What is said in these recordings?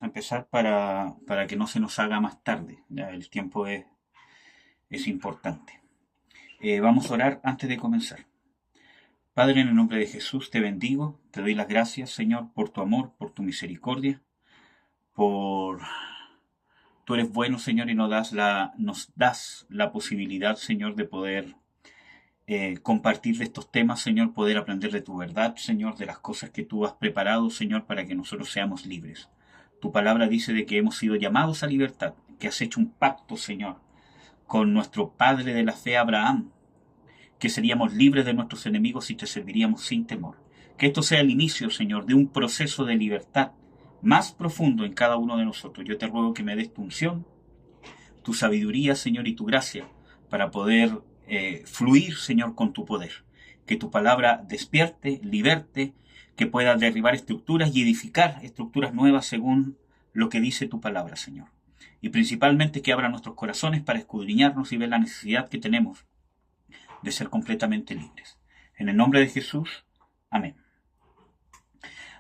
A empezar para que no se nos haga más tarde. Ya el tiempo es importante. Vamos a orar antes de comenzar. Padre, en el nombre de Jesús te bendigo, te doy las gracias, Señor, por tu amor, por tu misericordia, por... Tú eres bueno, Señor, y nos das la posibilidad, Señor, de poder compartir de estos temas, Señor, poder aprender de tu verdad, Señor, de las cosas que tú has preparado, Señor, para que nosotros seamos libres. Tu palabra dice de que hemos sido llamados a libertad, que has hecho un pacto, Señor, con nuestro Padre de la fe, Abraham, que seríamos libres de nuestros enemigos y te serviríamos sin temor. Que esto sea el inicio, Señor, de un proceso de libertad más profundo en cada uno de nosotros. Yo te ruego que me des tu unción, tu sabiduría, Señor, y tu gracia para poder fluir, Señor, con tu poder. Que tu palabra despierte, liberte, que pueda derribar estructuras y edificar estructuras nuevas según lo que dice tu palabra, Señor. Y principalmente que abra nuestros corazones para escudriñarnos y ver la necesidad que tenemos de ser completamente libres. En el nombre de Jesús, amén.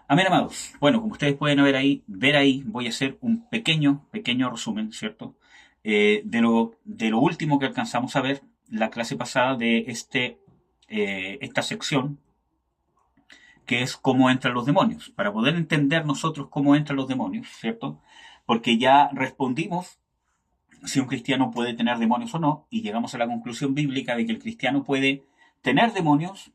Amén, amados. Bueno, como ustedes pueden ver ahí, voy a hacer un pequeño resumen, ¿cierto? De lo último que alcanzamos a ver la clase pasada de esta sección, que es cómo entran los demonios, para poder entender nosotros cómo entran los demonios, ¿cierto? Porque ya respondimos si un cristiano puede tener demonios o no, y llegamos a la conclusión bíblica de que el cristiano puede tener demonios,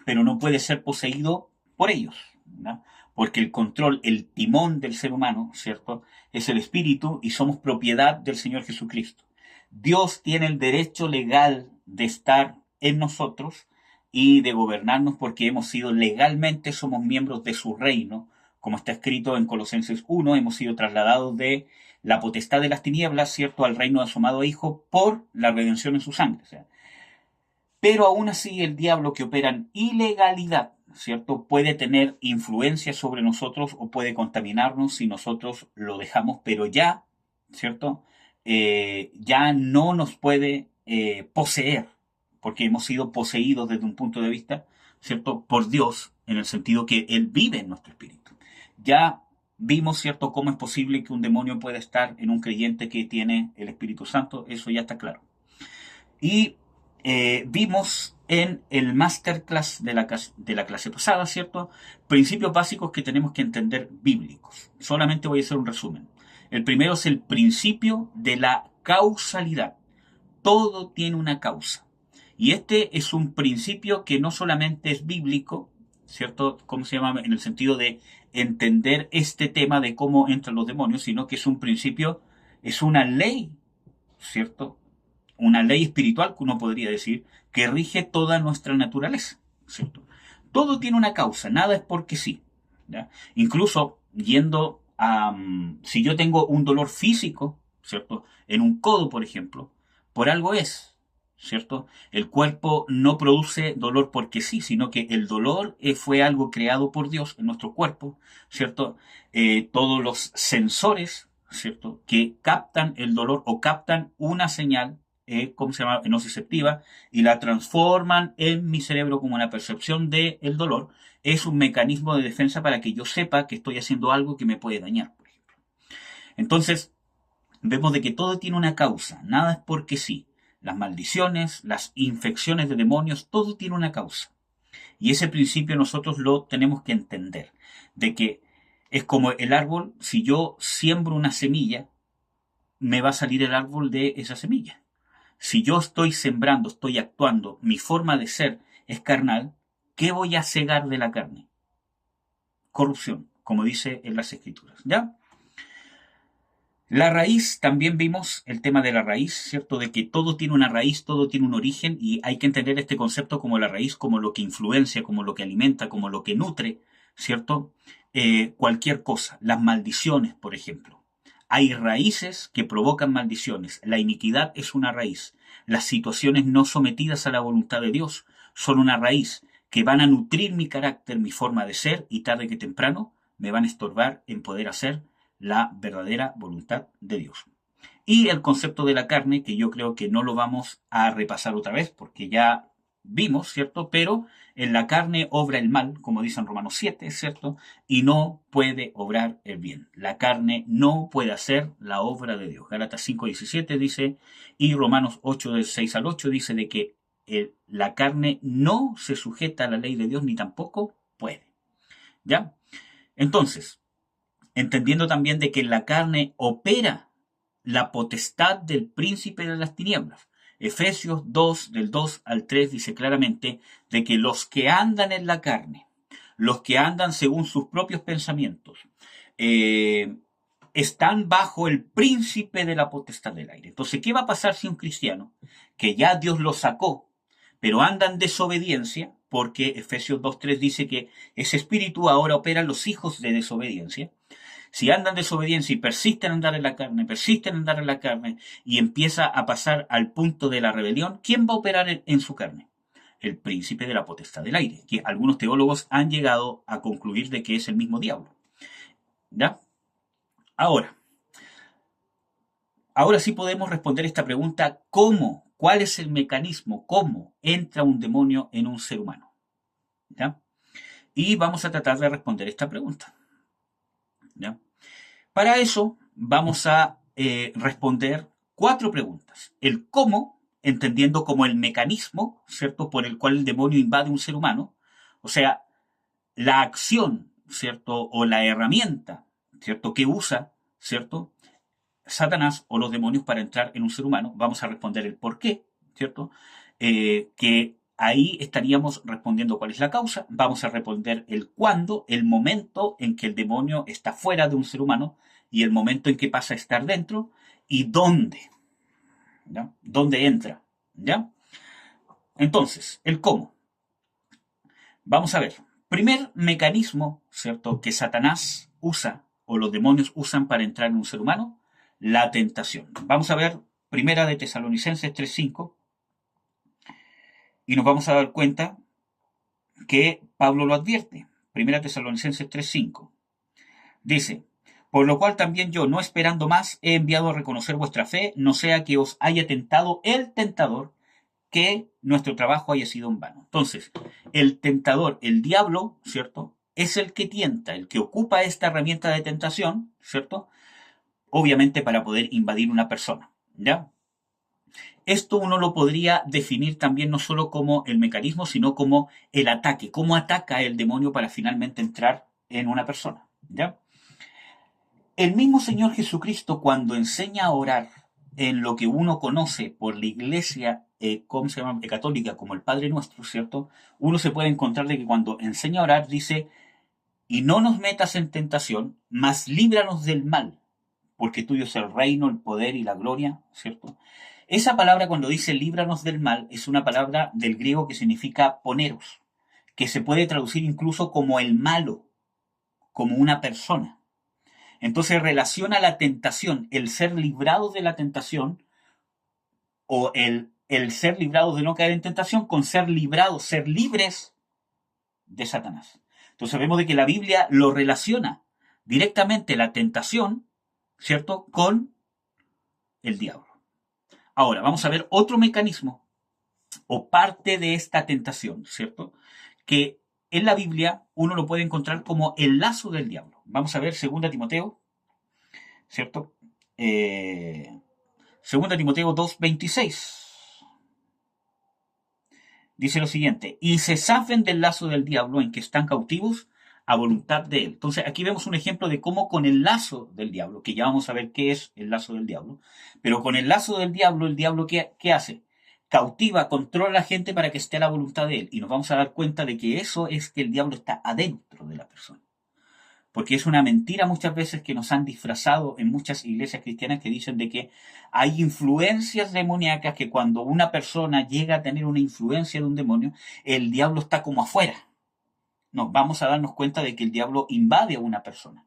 pero no puede ser poseído por ellos, ¿no? Porque el control, el timón del ser humano, ¿cierto? Es el espíritu y somos propiedad del Señor Jesucristo. Dios tiene el derecho legal de estar en nosotros y de gobernarnos porque hemos sido legalmente, somos miembros de su reino, como está escrito en Colosenses 1, hemos sido trasladados de la potestad de las tinieblas, ¿cierto?, al reino de su amado Hijo por la redención en su sangre. O sea, pero aún así el diablo, que opera en ilegalidad, ¿cierto?, puede tener influencia sobre nosotros o puede contaminarnos si nosotros lo dejamos, pero ya, ¿cierto?, ya no nos puede poseer, porque hemos sido poseídos desde un punto de vista, ¿cierto?, por Dios, en el sentido que Él vive en nuestro espíritu. Ya vimos, ¿cierto?, cómo es posible que un demonio pueda estar en un creyente que tiene el Espíritu Santo, eso ya está claro. Y vimos en el masterclass de la clase pasada, ¿cierto? Principios básicos que tenemos que entender bíblicos. Solamente voy a hacer un resumen. El primero es el principio de la causalidad. Todo tiene una causa. Y este es un principio que no solamente es bíblico, ¿cierto? ¿Cómo se llama? En el sentido de entender este tema de cómo entran los demonios, sino que es un principio, es una ley, ¿cierto? Una ley espiritual, que uno podría decir, que rige toda nuestra naturaleza, ¿cierto? Todo tiene una causa, nada es porque sí, ¿ya? Incluso yendo a, si yo tengo un dolor físico, ¿cierto? En un codo, por ejemplo, por algo es, ¿cierto? El cuerpo no produce dolor porque sí, sino que el dolor fue algo creado por Dios en nuestro cuerpo, ¿cierto? Todos los sensores, ¿cierto?, que captan el dolor o captan una señal, ¿cómo se llama?, nociceptiva, y la transforman en mi cerebro como una percepción del dolor, es un mecanismo de defensa para que yo sepa que estoy haciendo algo que me puede dañar, por ejemplo. Entonces, vemos de que todo tiene una causa, nada es porque sí. Las maldiciones, las infecciones de demonios, todo tiene una causa. Y ese principio nosotros lo tenemos que entender, de que es como el árbol, si yo siembro una semilla, me va a salir el árbol de esa semilla. Si yo estoy sembrando, estoy actuando, mi forma de ser es carnal, ¿qué voy a cegar de la carne? Corrupción, como dice en las escrituras, ¿ya? La raíz, también vimos el tema de la raíz, ¿cierto? De que todo tiene una raíz, todo tiene un origen y hay que entender este concepto como la raíz, como lo que influencia, como lo que alimenta, como lo que nutre, ¿cierto? Cualquier cosa, las maldiciones, por ejemplo. Hay raíces que provocan maldiciones. La iniquidad es una raíz. Las situaciones no sometidas a la voluntad de Dios son una raíz que van a nutrir mi carácter, mi forma de ser y tarde que temprano me van a estorbar en poder hacer la verdadera voluntad de Dios. Y el concepto de la carne, que yo creo que no lo vamos a repasar otra vez, porque ya vimos, ¿cierto? Pero en la carne obra el mal, como dice en Romanos 7, ¿cierto? Y no puede obrar el bien. La carne no puede hacer la obra de Dios. Gálatas 5:17 dice, y Romanos 8, del 6 al 8 dice de que la carne no se sujeta a la ley de Dios ni tampoco puede. ¿Ya? Entonces, entendiendo también de que en la carne opera la potestad del príncipe de las tinieblas. Efesios 2, del 2 al 3 dice claramente de que los que andan en la carne, los que andan según sus propios pensamientos, eh, están bajo el príncipe de la potestad del aire. Entonces, ¿qué va a pasar si un cristiano, que ya Dios lo sacó, pero anda en desobediencia, porque Efesios 2:3 dice que ese espíritu ahora opera en los hijos de desobediencia? Si andan en desobediencia y persisten en andar en la carne, persisten en andar en la carne y empieza a pasar al punto de la rebelión, ¿quién va a operar en su carne? El príncipe de la potestad del aire, que algunos teólogos han llegado a concluir de que es el mismo diablo. ¿Ya? Ahora, ahora sí podemos responder esta pregunta: ¿cómo? ¿Cuál es el mecanismo? ¿Cómo entra un demonio en un ser humano? ¿Ya? Y vamos a tratar de responder esta pregunta. ¿Ya? Para eso vamos a responder 4 preguntas. El cómo, entendiendo como el mecanismo, ¿cierto?, por el cual el demonio invade un ser humano. O sea, la acción, ¿cierto?, o la herramienta, ¿cierto?, que usa, ¿cierto?, Satanás o los demonios para entrar en un ser humano. Vamos a responder el por qué, ¿cierto? Que ahí estaríamos respondiendo cuál es la causa. Vamos a responder el cuándo, el momento en que el demonio está fuera de un ser humano y el momento en que pasa a estar dentro, y dónde, ¿ya? ¿Dónde entra? ¿Ya? Entonces, el cómo. Vamos a ver. Primer mecanismo, ¿cierto?, que Satanás usa o los demonios usan para entrar en un ser humano: la tentación. Vamos a ver Primera de Tesalonicenses 3:5 y nos vamos a dar cuenta que Pablo lo advierte. Primera de Tesalonicenses 3:5 dice: por lo cual también yo, no esperando más, he enviado a reconocer vuestra fe, no sea que os haya tentado el tentador, que nuestro trabajo haya sido en vano. Entonces, el tentador, el diablo, ¿cierto?, es el que tienta, el que ocupa esta herramienta de tentación, ¿cierto?, obviamente para poder invadir una persona, ¿ya? Esto uno lo podría definir también no solo como el mecanismo, sino como el ataque, cómo ataca el demonio para finalmente entrar en una persona, ¿ya? El mismo Señor Jesucristo, cuando enseña a orar en lo que uno conoce por la iglesia, ¿cómo se llama?, católica, como el Padre Nuestro, ¿cierto?, uno se puede encontrar de que cuando enseña a orar dice: y no nos metas en tentación, mas líbranos del mal, porque tuyo es el reino, el poder y la gloria, ¿cierto? Esa palabra, cuando dice líbranos del mal, es una palabra del griego que significa poneros, que se puede traducir incluso como el malo, como una persona. Entonces relaciona la tentación, el ser librados de la tentación, o el ser librados de no caer en tentación, con ser librados, ser libres de Satanás. Entonces vemos de que la Biblia lo relaciona directamente, la tentación, ¿cierto?, con el diablo. Ahora, vamos a ver otro mecanismo o parte de esta tentación, ¿cierto?, que en la Biblia uno lo puede encontrar como el lazo del diablo. Vamos a ver 2 Timoteo, ¿cierto? 2 Timoteo 2:26. Dice lo siguiente: y se zafen del lazo del diablo en que están cautivos a voluntad de él. Entonces aquí vemos un ejemplo de cómo con el lazo del diablo, que ya vamos a ver qué es el lazo del diablo, pero con el lazo del diablo, el diablo ¿qué hace? Cautiva, controla a la gente para que esté a la voluntad de él. Y nos vamos a dar cuenta de que eso es que el diablo está adentro de la persona. Porque es una mentira muchas veces que nos han disfrazado en muchas iglesias cristianas, que dicen de que hay influencias demoníacas, que cuando una persona llega a tener una influencia de un demonio, el diablo está como afuera. No, vamos a darnos cuenta de que el diablo invade a una persona.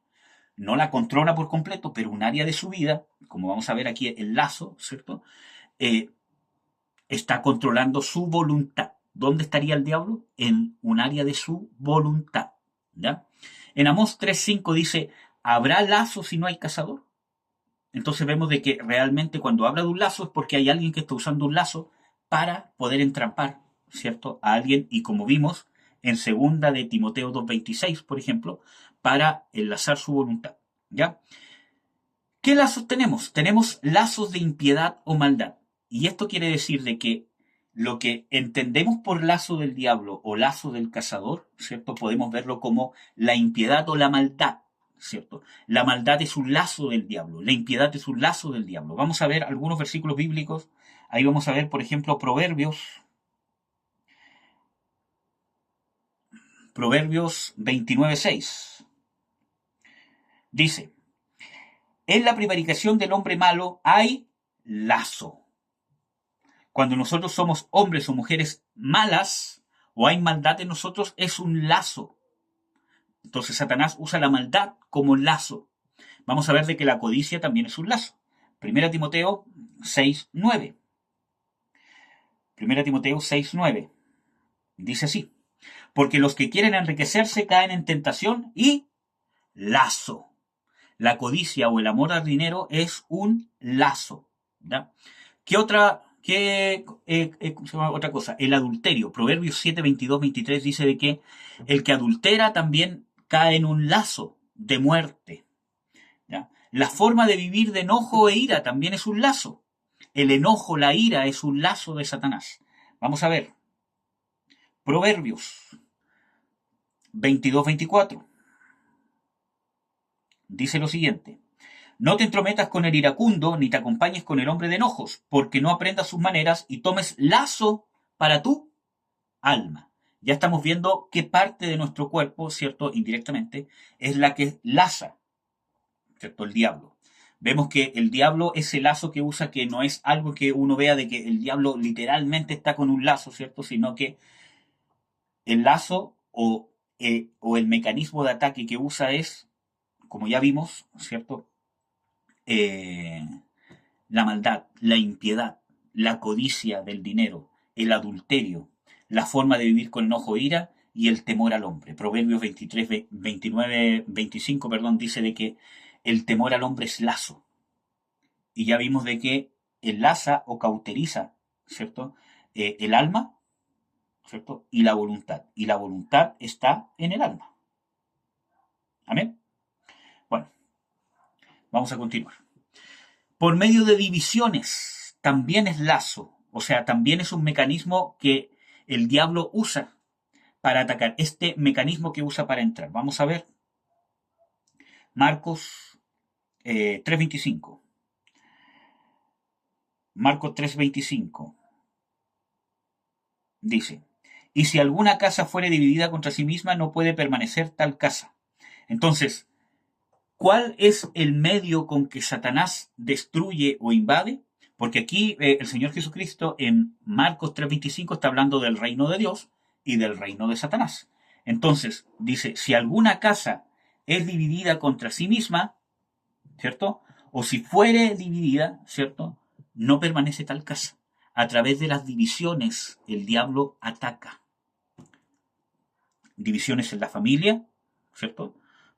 No la controla por completo, pero un área de su vida, como vamos a ver aquí el lazo, ¿cierto?, está controlando su voluntad. ¿Dónde estaría el diablo? En un área de su voluntad, ¿ya? En Amós 3:5 dice: ¿habrá lazo si no hay cazador? Entonces vemos de que realmente cuando habla de un lazo es porque hay alguien que está usando un lazo para poder entrampar, ¿cierto?, a alguien, y como vimos en segunda de Timoteo 2:26, por ejemplo, para enlazar su voluntad. ¿Ya? ¿Qué lazos tenemos? Tenemos lazos de impiedad o maldad. Y esto quiere decir de que lo que entendemos por lazo del diablo o lazo del cazador, ¿cierto? Podemos verlo como la impiedad o la maldad, ¿cierto? La maldad es un lazo del diablo, la impiedad es un lazo del diablo. Vamos a ver algunos versículos bíblicos. Ahí vamos a ver, por ejemplo, Proverbios 29:6. Dice, en la prevaricación del hombre malo hay lazo. Cuando nosotros somos hombres o mujeres malas, o hay maldad en nosotros, es un lazo. Entonces Satanás usa la maldad como lazo. Vamos a ver de que la codicia también es un lazo. 1 Timoteo 6:9. 1 Timoteo 6:9. Dice así, porque los que quieren enriquecerse caen en tentación y lazo. La codicia o el amor al dinero es un lazo. ¿Ya? ¿Qué otra cosa? El adulterio. Proverbios 7, 22, 23 dice de que el que adultera también cae en un lazo de muerte. ¿Ya? La forma de vivir de enojo e ira también es un lazo. El enojo, la ira es un lazo de Satanás. Vamos a ver. Proverbios 22, 24. Dice lo siguiente. No te entrometas con el iracundo, ni te acompañes con el hombre de enojos, porque no aprendas sus maneras y tomes lazo para tu alma. Ya estamos viendo qué parte de nuestro cuerpo, ¿cierto? Indirectamente, es la que laza, ¿cierto? El diablo. Vemos que el diablo, ese lazo que usa, que no es algo que uno vea de que el diablo literalmente está con un lazo, ¿cierto? Sino que el lazo o el mecanismo de ataque que usa es, como ya vimos, ¿cierto? La maldad, la impiedad, la codicia del dinero, el adulterio, la forma de vivir con enojo e ira y el temor al hombre. Proverbios 23, 29, 25, dice de que el temor al hombre es lazo. Y ya vimos de que enlaza o cauteriza, ¿cierto? El alma, ¿cierto? Y la voluntad. Y la voluntad está en el alma. Amén. Bueno, vamos a continuar. Por medio de divisiones, también es lazo, o sea, también es un mecanismo que el diablo usa para atacar, este mecanismo que usa para entrar. Vamos a ver Marcos 3:25. Marcos 3:25 dice, y si alguna casa fuere dividida contra sí misma, no puede permanecer tal casa. Entonces, ¿cuál es el medio con que Satanás destruye o invade? Porque aquí el Señor Jesucristo en Marcos 3:25 está hablando del reino de Dios y del reino de Satanás. Entonces, dice, si alguna casa es dividida contra sí misma, ¿cierto? O si fuere dividida, ¿cierto? No permanece tal casa. A través de las divisiones, el diablo ataca. Divisiones en la familia, ¿cierto?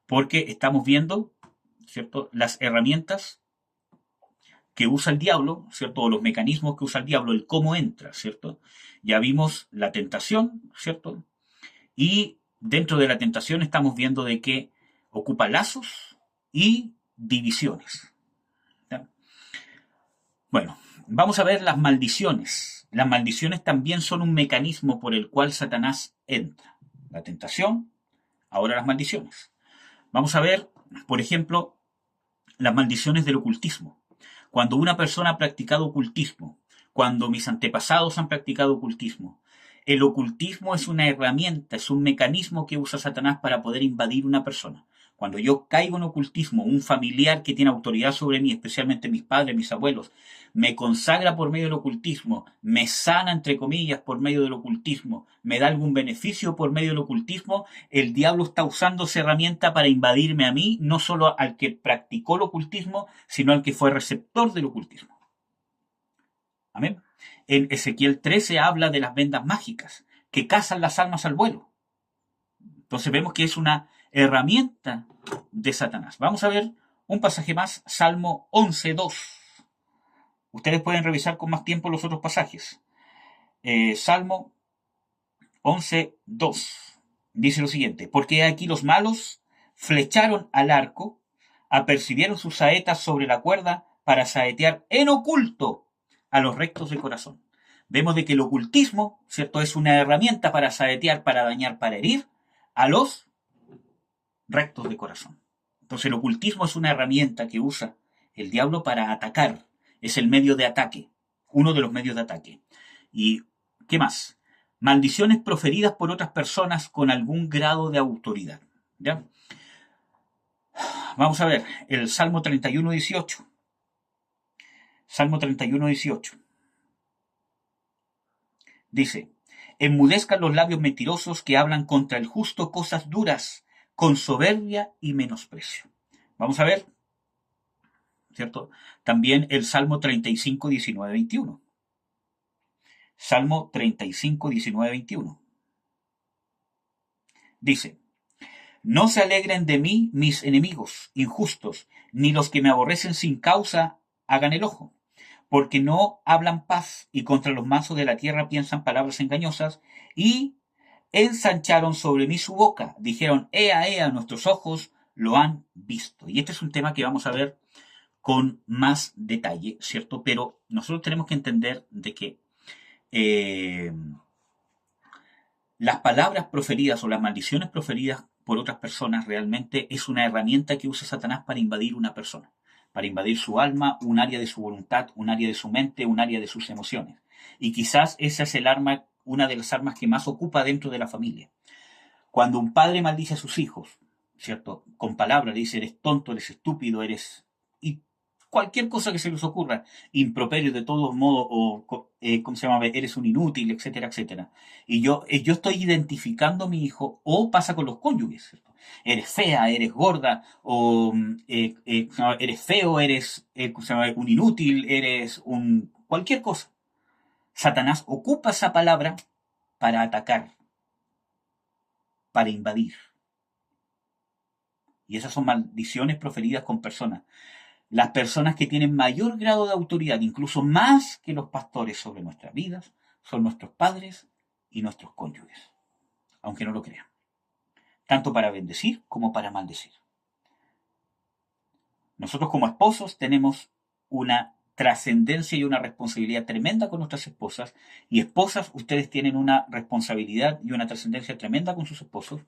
Porque estamos viendo, ¿cierto?, las herramientas que usa el diablo, ¿cierto? O los mecanismos que usa el diablo, el cómo entra, ¿cierto? Ya vimos la tentación, ¿cierto? Y dentro de la tentación estamos viendo de que ocupa lazos y divisiones. ¿Ya? Bueno, vamos a ver las maldiciones. Las maldiciones también son un mecanismo por el cual Satanás entra. La tentación, ahora las maldiciones. Vamos a ver, por ejemplo, las maldiciones del ocultismo. Cuando una persona ha practicado ocultismo, cuando mis antepasados han practicado ocultismo, el ocultismo es una herramienta, es un mecanismo que usa Satanás para poder invadir una persona. Cuando yo caigo en ocultismo, un familiar que tiene autoridad sobre mí, especialmente mis padres, mis abuelos, me consagra por medio del ocultismo, me sana, entre comillas, por medio del ocultismo, me da algún beneficio por medio del ocultismo, el diablo está usando esa herramienta para invadirme a mí, no solo al que practicó el ocultismo, sino al que fue receptor del ocultismo. Amén. En Ezequiel 13 habla de las vendas mágicas, que cazan las almas al vuelo. Entonces vemos que es una herramienta de Satanás. Vamos a ver un pasaje más, Salmo 11:2. Ustedes pueden revisar con más tiempo los otros pasajes. Salmo 11:2 dice lo siguiente: porque aquí los malos flecharon al arco, apercibieron sus saetas sobre la cuerda para saetear en oculto a los rectos de corazón. Vemos de que el ocultismo, ¿cierto?, es una herramienta para saetear, para dañar, para herir a los rectos de corazón. Entonces el ocultismo es una herramienta que usa el diablo para atacar, es el medio de ataque, uno de los medios de ataque. ¿Y qué más? Maldiciones proferidas por otras personas con algún grado de autoridad. ¿Ya? Vamos a ver el Salmo 31:18. Salmo 31:18. Dice: enmudezcan los labios mentirosos que hablan contra el justo cosas duras, con soberbia y menosprecio. Vamos a ver, ¿cierto? También el Salmo 35:19-21. Salmo 35:19-21. Dice: no se alegren de mí mis enemigos injustos, ni los que me aborrecen sin causa hagan el ojo, porque no hablan paz, y contra los mansos de la tierra piensan palabras engañosas, y ensancharon sobre mí su boca, dijeron: ea, nuestros ojos lo han visto. Y este es un tema que vamos a ver con más detalle, ¿cierto? Pero nosotros tenemos que entender de que las palabras proferidas o las maldiciones proferidas por otras personas realmente es una herramienta que usa Satanás para invadir una persona, para invadir su alma, un área de su voluntad, un área de su mente, un área de sus emociones. Y quizás esa es el arma, una de las armas que más ocupa dentro de la familia. Cuando un padre maldice a sus hijos, ¿cierto?, con palabras, le dice: eres tonto, eres estúpido, eres... y cualquier cosa que se les ocurra, improperio de todos modos, o ¿cómo se llama?, eres un inútil, etcétera, etcétera. Y yo estoy identificando a mi hijo, o pasa con los cónyuges, ¿cierto? Eres fea, eres gorda, o eres feo, eres ¿cómo se llama?, un inútil, eres un... cualquier cosa. Satanás ocupa esa palabra para atacar, para invadir. Y esas son maldiciones proferidas con personas. Las personas que tienen mayor grado de autoridad, incluso más que los pastores sobre nuestras vidas, son nuestros padres y nuestros cónyuges, aunque no lo crean, tanto para bendecir como para maldecir. Nosotros como esposos tenemos una trascendencia y una responsabilidad tremenda con nuestras esposas, y esposas, ustedes tienen una responsabilidad y una trascendencia tremenda con sus esposos,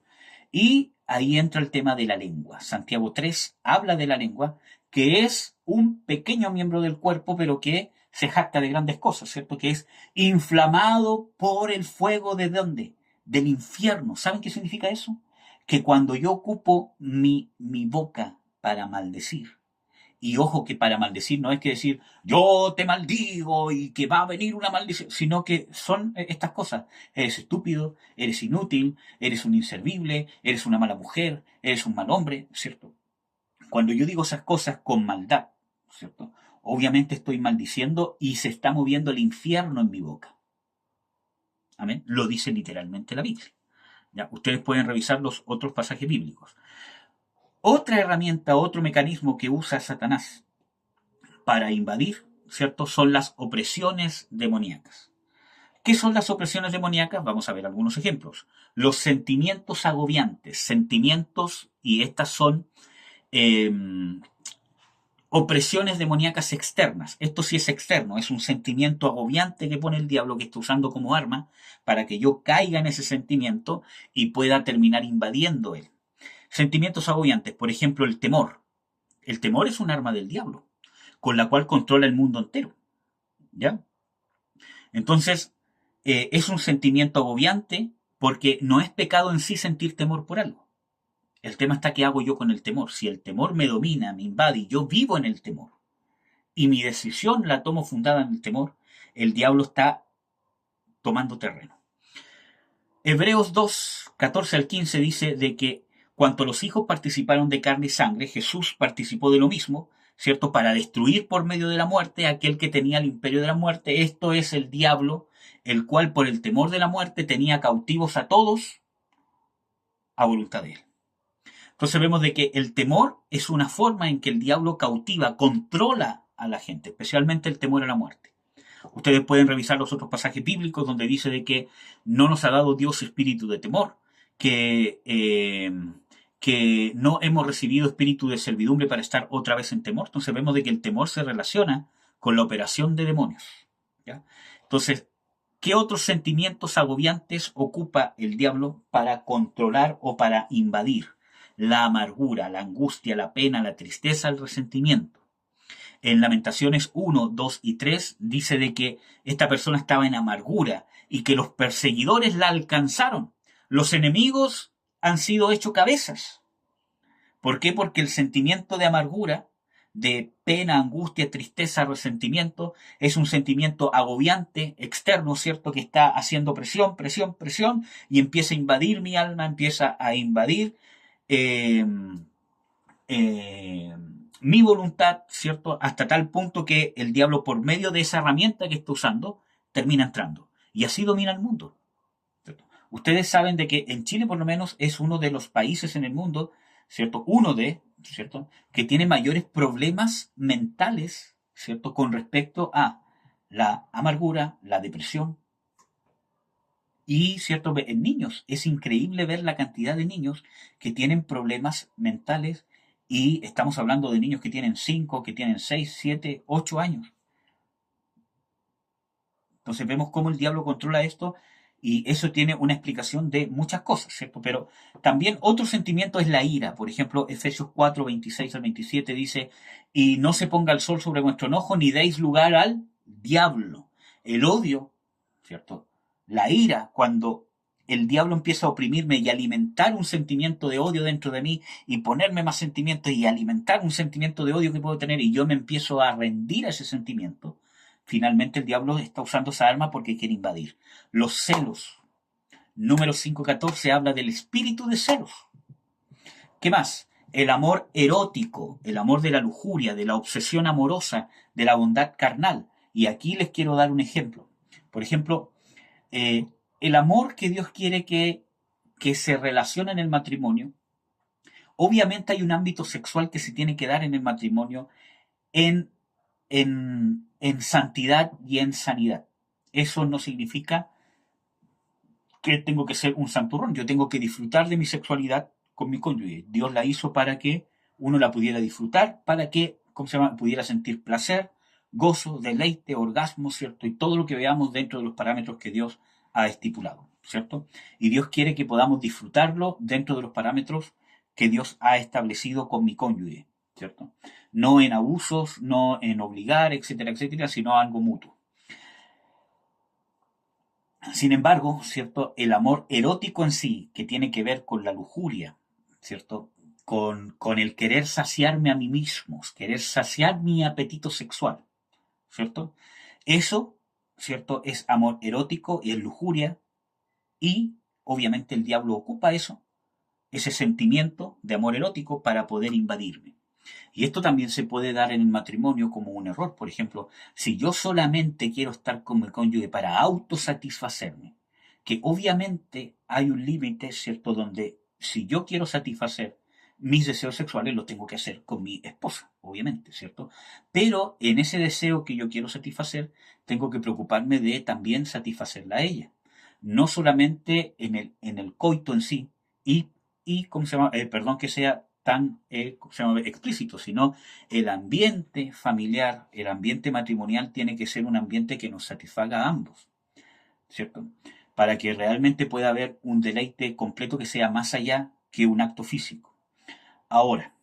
y ahí entra el tema de la lengua. Santiago 3 habla de la lengua, que es un pequeño miembro del cuerpo, pero que se jacta de grandes cosas, ¿cierto? Que es inflamado por el fuego ¿de dónde? Del infierno. ¿Saben qué significa eso? Que cuando yo ocupo mi boca para maldecir, y ojo que para maldecir no es que decir yo te maldigo y que va a venir una maldición, sino que son estas cosas: eres estúpido, eres inútil, eres un inservible, eres una mala mujer, eres un mal hombre, ¿cierto? Cuando yo digo esas cosas con maldad, ¿cierto?, obviamente estoy maldiciendo y se está moviendo el infierno en mi boca. Amén. Lo dice literalmente la Biblia. ¿Ya? Ustedes pueden revisar los otros pasajes bíblicos. Otra herramienta, otro mecanismo que usa Satanás para invadir, ¿cierto?, son las opresiones demoníacas. ¿Qué son las opresiones demoníacas? Vamos a ver algunos ejemplos. Los sentimientos agobiantes, sentimientos, y estas son opresiones demoníacas externas. Esto sí es externo, es un sentimiento agobiante que pone el diablo, que está usando como arma para que yo caiga en ese sentimiento y pueda terminar invadiendo él. Sentimientos agobiantes, por ejemplo, el temor. El temor es un arma del diablo, con la cual controla el mundo entero. ¿Ya? Entonces, es un sentimiento agobiante porque no es pecado en sí sentir temor por algo. El tema está qué hago yo con el temor. Si el temor me domina, me invade y yo vivo en el temor, y mi decisión la tomo fundada en el temor, el diablo está tomando terreno. Hebreos 2, 14 al 15 dice de que cuanto los hijos participaron de carne y sangre, Jesús participó de lo mismo, ¿cierto?, para destruir por medio de la muerte a aquel que tenía el imperio de la muerte, esto es el diablo, el cual por el temor de la muerte tenía cautivos a todos a voluntad de él. Entonces vemos de que el temor es una forma en que el diablo cautiva, controla a la gente, especialmente el temor a la muerte. Ustedes pueden revisar los otros pasajes bíblicos donde dice de que no nos ha dado Dios espíritu de temor, que, eh, que no hemos recibido espíritu de servidumbre para estar otra vez en temor. Entonces vemos de que el temor se relaciona con la operación de demonios. ¿Ya? Entonces, ¿qué otros sentimientos agobiantes ocupa el diablo para controlar o para invadir? La amargura, la angustia, la pena, la tristeza, el resentimiento. En Lamentaciones 1, 2 y 3 dice de que esta persona estaba en amargura y que los perseguidores la alcanzaron. Los enemigos han sido hechos cabezas. ¿Por qué? Porque el sentimiento de amargura, de pena, angustia, tristeza, resentimiento, es un sentimiento agobiante, externo, ¿cierto? Que está haciendo presión, presión, presión, y empieza a invadir mi alma, empieza a invadir eh, eh, mi voluntad, ¿cierto? Hasta tal punto que el diablo, por medio de esa herramienta que está usando, termina entrando. Y así domina el mundo. ¿Cierto? Ustedes saben de que en Chile, por lo menos, es uno de los países en el mundo, ¿cierto? ¿Cierto? Que tiene mayores problemas mentales, ¿cierto? Con respecto a la amargura, la depresión. Y, ¿cierto? En niños, es increíble ver la cantidad de niños que tienen problemas mentales y estamos hablando de niños que tienen 5, que tienen 6, 7, 8 años. Entonces vemos cómo el diablo controla esto y eso tiene una explicación de muchas cosas, ¿cierto? Pero también otro sentimiento es la ira. Por ejemplo, Efesios 4, 26 al 27 dice, y no se ponga el sol sobre vuestro enojo, ni deis lugar al diablo. El odio, ¿cierto? La ira, cuando el diablo empieza a oprimirme y alimentar un sentimiento de odio dentro de mí y ponerme más sentimientos y alimentar un sentimiento de odio que puedo tener y yo me empiezo a rendir a ese sentimiento, finalmente el diablo está usando esa arma porque quiere invadir. Los celos. Número 5.14 habla del espíritu de celos. ¿Qué más? El amor erótico, el amor de la lujuria, de la obsesión amorosa, de la bondad carnal. Y aquí les quiero dar un ejemplo. Por ejemplo, el amor que Dios quiere que se relacione en el matrimonio, obviamente hay un ámbito sexual que se tiene que dar en el matrimonio en, en santidad y en sanidad. Eso no significa que tengo que ser un santurrón, yo tengo que disfrutar de mi sexualidad con mi cónyuge. Dios la hizo para que uno la pudiera disfrutar, para que, ¿cómo se llama?, pudiera sentir placer, gozo, deleite, orgasmo, ¿cierto? Y todo lo que veamos dentro de los parámetros que Dios ha estipulado, ¿cierto? Y Dios quiere que podamos disfrutarlo dentro de los parámetros que Dios ha establecido con mi cónyuge, ¿cierto? No en abusos, no en obligar, etcétera, etcétera, sino algo mutuo. Sin embargo, ¿cierto? El amor erótico en sí, que tiene que ver con la lujuria, ¿cierto? Con el querer saciarme a mí mismo, querer saciar mi apetito sexual, ¿cierto? Eso, ¿cierto? Es amor erótico y es lujuria y obviamente el diablo ocupa eso, ese sentimiento de amor erótico para poder invadirme. Y esto también se puede dar en el matrimonio como un error. Por ejemplo, si yo solamente quiero estar con mi cónyuge para autosatisfacerme, que obviamente hay un límite, ¿cierto? Donde si yo quiero satisfacer mis deseos sexuales, lo tengo que hacer con mi esposa, obviamente, ¿cierto? Pero en ese deseo que yo quiero satisfacer, tengo que preocuparme de también satisfacerla a ella. No solamente en el coito en sí, ¿cómo se llama? Perdón que sea tan ¿cómo se llama?, explícito, sino el ambiente familiar, el ambiente matrimonial tiene que ser un ambiente que nos satisfaga a ambos, ¿cierto? Para que realmente pueda haber un deleite completo que sea más allá que un acto físico. Ahora,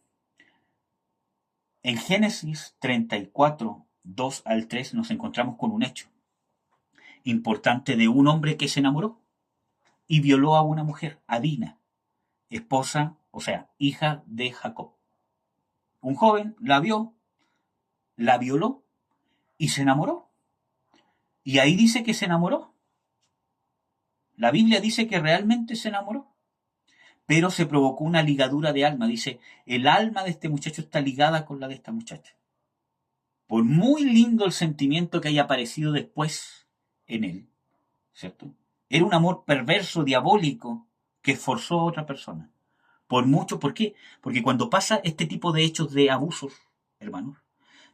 en Génesis 34, 2 al 3 nos encontramos con un hecho importante de un hombre que se enamoró y violó a una mujer, a Dina, esposa, o sea, hija de Jacob. Un joven la vio, la violó y se enamoró. Y ahí dice que se enamoró. La Biblia dice que realmente se enamoró. Pero se provocó una ligadura de alma. Dice, el alma de este muchacho está ligada con la de esta muchacha. Por muy lindo el sentimiento que haya aparecido después en él, ¿cierto? Era un amor perverso, diabólico, que esforzó a otra persona. Por mucho, ¿por qué? Porque cuando pasa este tipo de hechos de abusos, hermanos,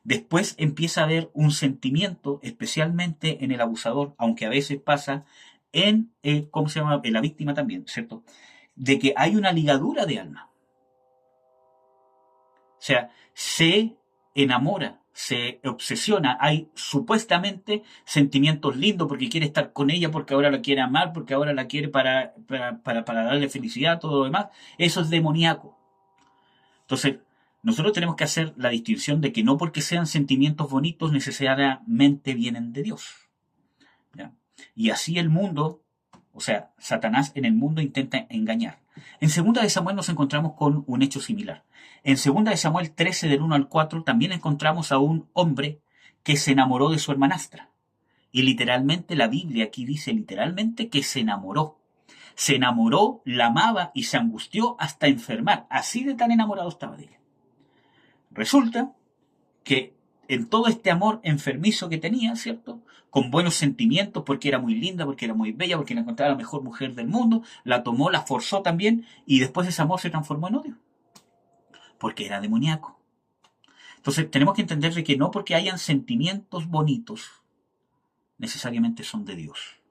Después empieza a haber un sentimiento, especialmente en el abusador, aunque a veces pasa en, ¿cómo se llama? En la víctima también, ¿cierto? De que hay una ligadura de alma. O sea, se enamora, se obsesiona, hay supuestamente sentimientos lindos porque quiere estar con ella, porque ahora la quiere amar, porque ahora la quiere para darle felicidad, todo lo demás. Eso es demoníaco. Entonces, nosotros tenemos que hacer la distinción de que no porque sean sentimientos bonitos necesariamente vienen de Dios. ¿Ya? Y así el mundo, o sea, Satanás en el mundo intenta engañar. En 2 de Samuel nos encontramos con un hecho similar. En 2 de Samuel 13, del 1 al 4, también encontramos a un hombre que se enamoró de su hermanastra. Y literalmente la Biblia aquí dice literalmente que se enamoró. Se enamoró, la amaba y se angustió hasta enfermar. Así de tan enamorado estaba de ella. Resulta que en todo este amor enfermizo que tenía, ¿cierto? Con buenos sentimientos, porque era muy linda, porque era muy bella, porque la encontraba la mejor mujer del mundo, la tomó, la forzó también, y después ese amor se transformó en odio, porque era demoníaco. Entonces tenemos que entender de que no porque hayan sentimientos bonitos, necesariamente son de Dios.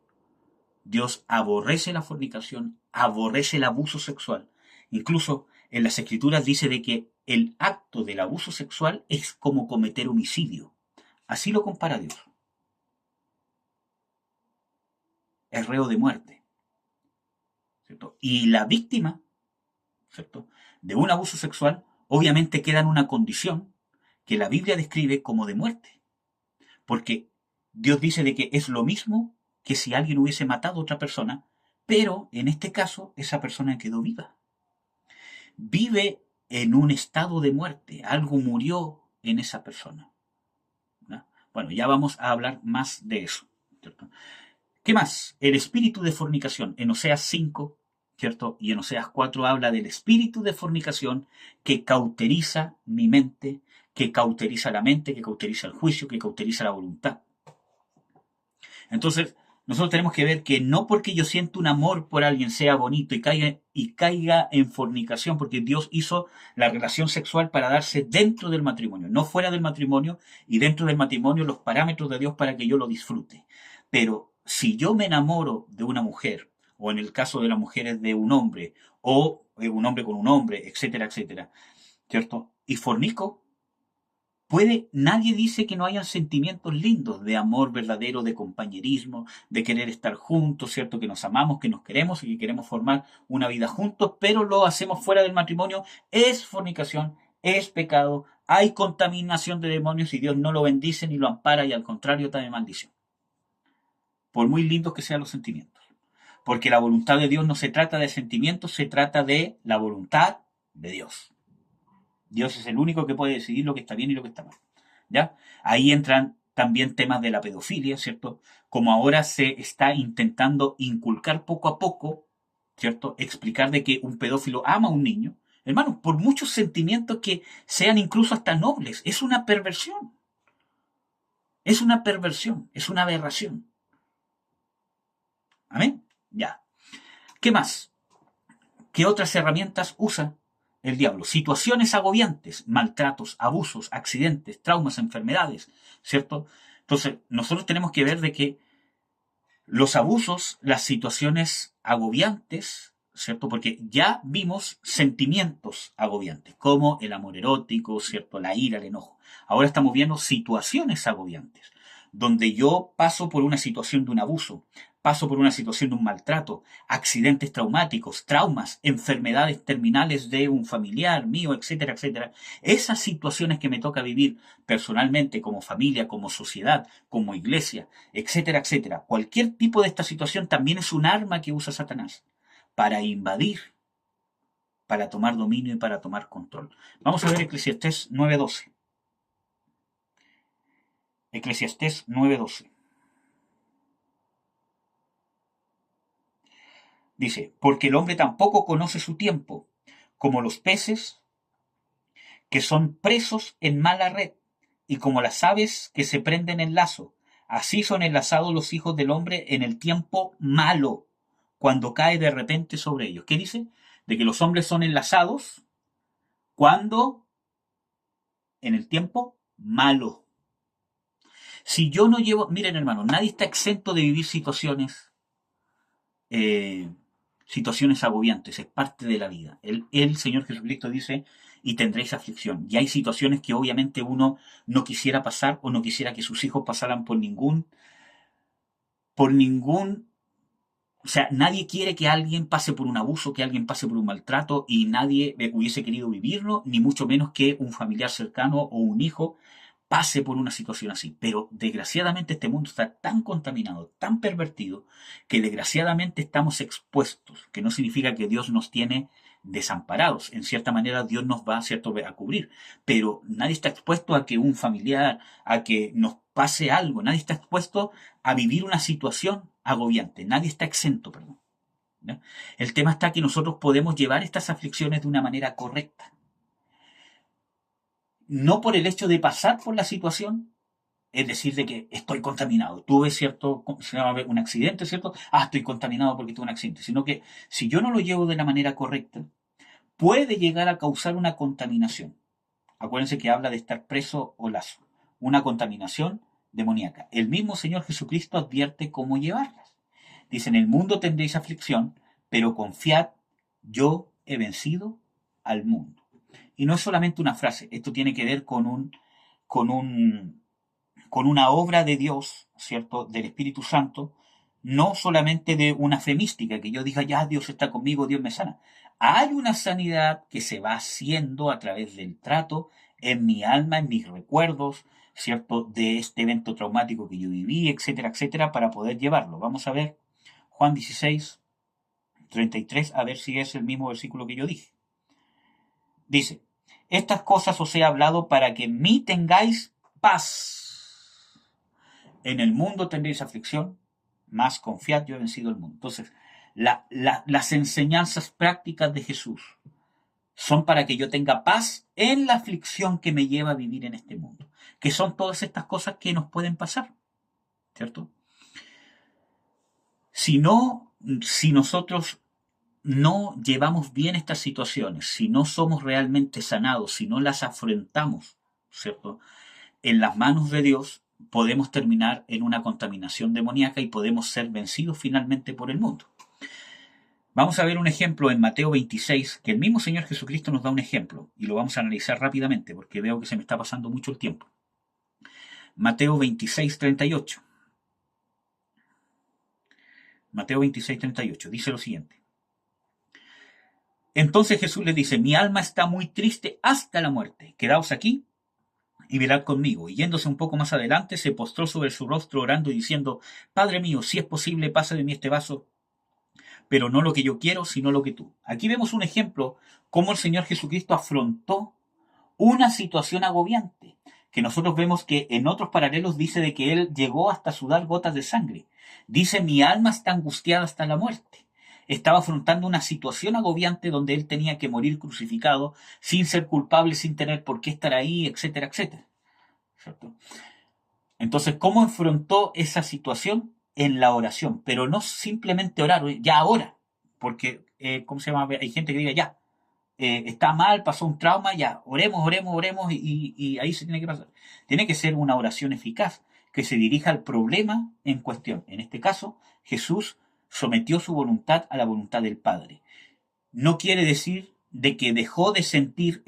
Dios aborrece la fornicación, aborrece el abuso sexual. Incluso en las escrituras dice de que el acto del abuso sexual es como cometer homicidio. Así lo compara Dios. Es reo de muerte. ¿Cierto? Y la víctima, ¿cierto?, de un abuso sexual obviamente queda en una condición que la Biblia describe como de muerte. Porque Dios dice de que es lo mismo que si alguien hubiese matado a otra persona, pero en este caso esa persona quedó viva. Vive en un estado de muerte, algo murió en esa persona. ¿No? Bueno, ya vamos a hablar más de eso. ¿Cierto? ¿Qué más? El espíritu de fornicación. En Oseas 5, ¿cierto? Y en Oseas 4 habla del espíritu de fornicación que cauteriza mi mente, que cauteriza la mente, que cauteriza el juicio, que cauteriza la voluntad. Entonces, nosotros tenemos que ver que no porque yo siento un amor por alguien sea bonito y caiga en fornicación, porque Dios hizo la relación sexual para darse dentro del matrimonio, no fuera del matrimonio, y dentro del matrimonio los parámetros de Dios para que yo lo disfrute. Pero si yo me enamoro de una mujer, o en el caso de las mujeres de un hombre, o un hombre con un hombre, etcétera, etcétera, ¿cierto? Y fornico, nadie dice que no hayan sentimientos lindos de amor verdadero, de compañerismo, de querer estar juntos, ¿cierto? Que nos amamos, que nos queremos y que queremos formar una vida juntos, pero lo hacemos fuera del matrimonio. Es fornicación, es pecado, hay contaminación de demonios y Dios no lo bendice ni lo ampara y al contrario trae maldición. Por muy lindos que sean los sentimientos. Porque la voluntad de Dios no se trata de sentimientos, se trata de la voluntad de Dios. Dios es el único que puede decidir lo que está bien y lo que está mal. ¿Ya? Ahí entran también temas de la pedofilia, ¿cierto? Como ahora se está intentando inculcar poco a poco, ¿cierto? Explicar de que un pedófilo ama a un niño. Hermano, por muchos sentimientos que sean incluso hasta nobles, es una perversión. Es una perversión, es una aberración. ¿Amén? Ya. ¿Qué más? ¿Qué otras herramientas usa el diablo? Situaciones agobiantes, maltratos, abusos, accidentes, traumas, enfermedades, ¿cierto? Entonces, nosotros tenemos que ver de que los abusos, las situaciones agobiantes, ¿cierto? Porque ya vimos sentimientos agobiantes, como el amor erótico, ¿cierto? La ira, el enojo. Ahora estamos viendo situaciones agobiantes, donde yo paso por una situación de un abuso, paso por una situación de un maltrato, accidentes traumáticos, traumas, enfermedades terminales de un familiar mío, etcétera, etcétera. Esas situaciones que me toca vivir personalmente, como familia, como sociedad, como iglesia, etcétera, etcétera. Cualquier tipo de esta situación también es un arma que usa Satanás para invadir, para tomar dominio y para tomar control. Vamos a ver Eclesiastés 9:12. Eclesiastés 9:12. Dice, porque el hombre tampoco conoce su tiempo, como los peces que son presos en mala red, y como las aves que se prenden en lazo. Así son enlazados los hijos del hombre en el tiempo malo, cuando cae de repente sobre ellos. ¿Qué dice? De que los hombres son enlazados cuando en el tiempo malo. Si yo no llevo, miren hermano, nadie está exento de vivir eh, situaciones agobiantes, es parte de la vida. El Señor Jesucristo dice, y tendréis aflicción. Y hay situaciones que obviamente uno no quisiera pasar o no quisiera que sus hijos pasaran por ningún, o sea, nadie quiere que alguien pase por un abuso, que alguien pase por un maltrato y nadie hubiese querido vivirlo, ni mucho menos que un familiar cercano o un hijo pase por una situación así. Pero desgraciadamente este mundo está tan contaminado, tan pervertido, que desgraciadamente estamos expuestos, que no significa que Dios nos tiene desamparados. En cierta manera Dios nos va, ¿cierto?, a cubrir. Pero nadie está expuesto a que un familiar, a que nos pase algo. Nadie está expuesto a vivir una situación agobiante. Nadie está exento, perdón. ¿Ya? El tema está que nosotros podemos llevar estas aflicciones de una manera correcta. No por el hecho de pasar por la situación, es decir, de que estoy contaminado. Tuve cierto, se llama un accidente, ¿cierto? Ah, estoy contaminado porque tuve un accidente. Sino que si yo no lo llevo de la manera correcta, puede llegar a causar una contaminación. Acuérdense que habla de estar preso o lazo. Una contaminación demoníaca. El mismo Señor Jesucristo advierte cómo llevarlas. Dice, en el mundo tendréis aflicción, pero confiad, yo he vencido al mundo. Y no es solamente una frase, esto tiene que ver con una obra de Dios, ¿cierto? Del Espíritu Santo, no solamente de una fe mística, que yo diga, ya Dios está conmigo, Dios me sana. Hay una sanidad que se va haciendo a través del trato en mi alma, en mis recuerdos, ¿cierto? De este evento traumático que yo viví, etcétera, etcétera, para poder llevarlo. Vamos a ver Juan 16, 33, a ver si es el mismo versículo que yo dije. Dice, estas cosas os he hablado para que en mí tengáis paz. En el mundo tendréis aflicción, mas confiad, yo he vencido el mundo. Entonces, las enseñanzas prácticas de Jesús son para que yo tenga paz en la aflicción que me lleva a vivir en este mundo. Que son todas estas cosas que nos pueden pasar, ¿cierto? Si nosotros no llevamos bien estas situaciones, si no somos realmente sanados, si no las afrontamos, ¿cierto?, en las manos de Dios, podemos terminar en una contaminación demoníaca y podemos ser vencidos finalmente por el mundo. Vamos a ver un ejemplo en Mateo 26, que el mismo Señor Jesucristo nos da un ejemplo, y lo vamos a analizar rápidamente, porque veo que se me está pasando mucho el tiempo. Mateo 26, 38. Mateo 26, 38, dice lo siguiente. Entonces Jesús les dice, mi alma está muy triste hasta la muerte, quedaos aquí y velad conmigo. Y yéndose un poco más adelante, se postró sobre su rostro orando y diciendo, Padre mío, si es posible, pasa de mí este vaso, pero no lo que yo quiero, sino lo que tú. Aquí vemos un ejemplo cómo el Señor Jesucristo afrontó una situación agobiante, que nosotros vemos que en otros paralelos dice de que Él llegó hasta sudar gotas de sangre. Dice, mi alma está angustiada hasta la muerte. Estaba afrontando una situación agobiante donde Él tenía que morir crucificado, sin ser culpable, sin tener por qué estar ahí, etcétera, etcétera. ¿Cierto? Entonces, ¿cómo enfrentó esa situación? En la oración, pero no simplemente orar, ya ahora, porque, ¿cómo se llama? Hay gente que diga, ya, está mal, pasó un trauma, ya, oremos, oremos, oremos, y ahí se tiene que pasar. Tiene que ser una oración eficaz, que se dirija al problema en cuestión. En este caso, Jesús sometió su voluntad a la voluntad del Padre. No quiere decir de que dejó de sentir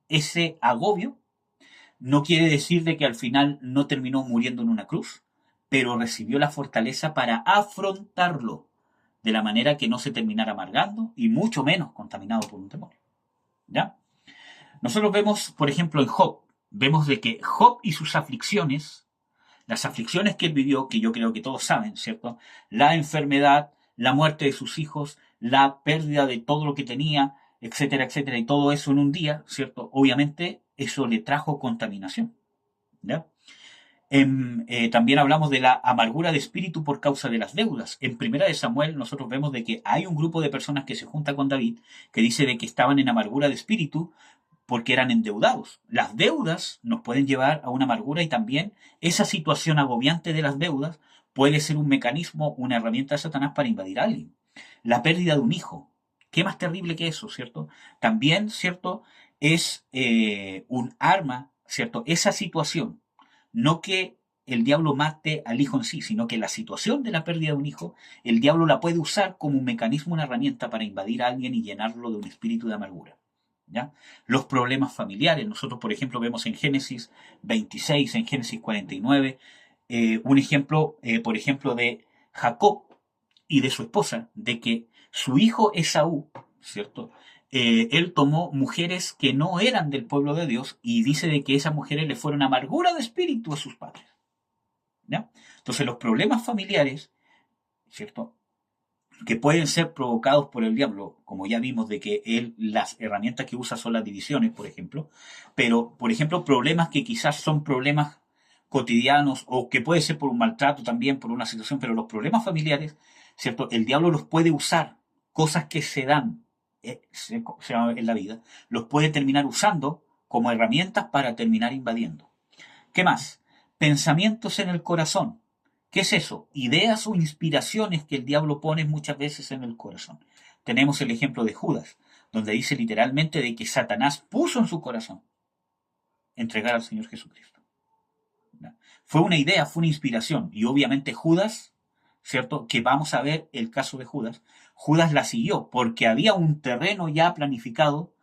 ese agobio, no quiere decir de que al final no terminó muriendo en una cruz, pero recibió la fortaleza para afrontarlo de la manera que no se terminara amargando y mucho menos contaminado por un demonio. ¿Ya? Nosotros vemos, por ejemplo, en Job, vemos de que Job y sus aflicciones, las aflicciones que él vivió, que yo creo que todos saben, ¿cierto? La enfermedad, la muerte de sus hijos, la pérdida de todo lo que tenía, etcétera, etcétera, y todo eso en un día, ¿cierto? Obviamente eso le trajo contaminación, ¿ya? También hablamos de la amargura de espíritu por causa de las deudas. En Primera de Samuel nosotros vemos de que hay un grupo de personas que se junta con David que dice de que estaban en amargura de espíritu porque eran endeudados. Las deudas nos pueden llevar a una amargura y también esa situación agobiante de las deudas puede ser un mecanismo, una herramienta de Satanás para invadir a alguien. La pérdida de un hijo. ¿Qué más terrible que eso, cierto? También, ¿cierto? Es un arma ¿cierto? Esa situación, no que el diablo mate al hijo en sí, sino que la situación de la pérdida de un hijo, el diablo la puede usar como un mecanismo, una herramienta para invadir a alguien y llenarlo de un espíritu de amargura. ¿Ya? Los problemas familiares, nosotros por ejemplo vemos en Génesis 26, en Génesis 49, un ejemplo, por ejemplo, de Jacob y de su esposa, de que su hijo Esaú, ¿cierto? Él tomó mujeres que no eran del pueblo de Dios y dice de que esas mujeres le fueron amargura de espíritu a sus padres. ¿Ya? Entonces los problemas familiares, ¿cierto? Que pueden ser provocados por el diablo, como ya vimos de que él las herramientas que usa son las divisiones, por ejemplo, pero por ejemplo problemas que quizás son problemas cotidianos o que puede ser por un maltrato también, por una situación, pero los problemas familiares, ¿cierto? El diablo los puede usar, cosas que se dan en la vida, los puede terminar usando como herramientas para terminar invadiendo. ¿Qué más? Pensamientos en el corazón. ¿Qué es eso? Ideas o inspiraciones que el diablo pone muchas veces en el corazón. Tenemos el ejemplo de Judas, donde dice literalmente de que Satanás puso en su corazón entregar al Señor Jesucristo. Fue una idea, fue una inspiración. Y obviamente Judas, ¿cierto? Que vamos a ver el caso de Judas. Judas la siguió porque había un terreno ya planificado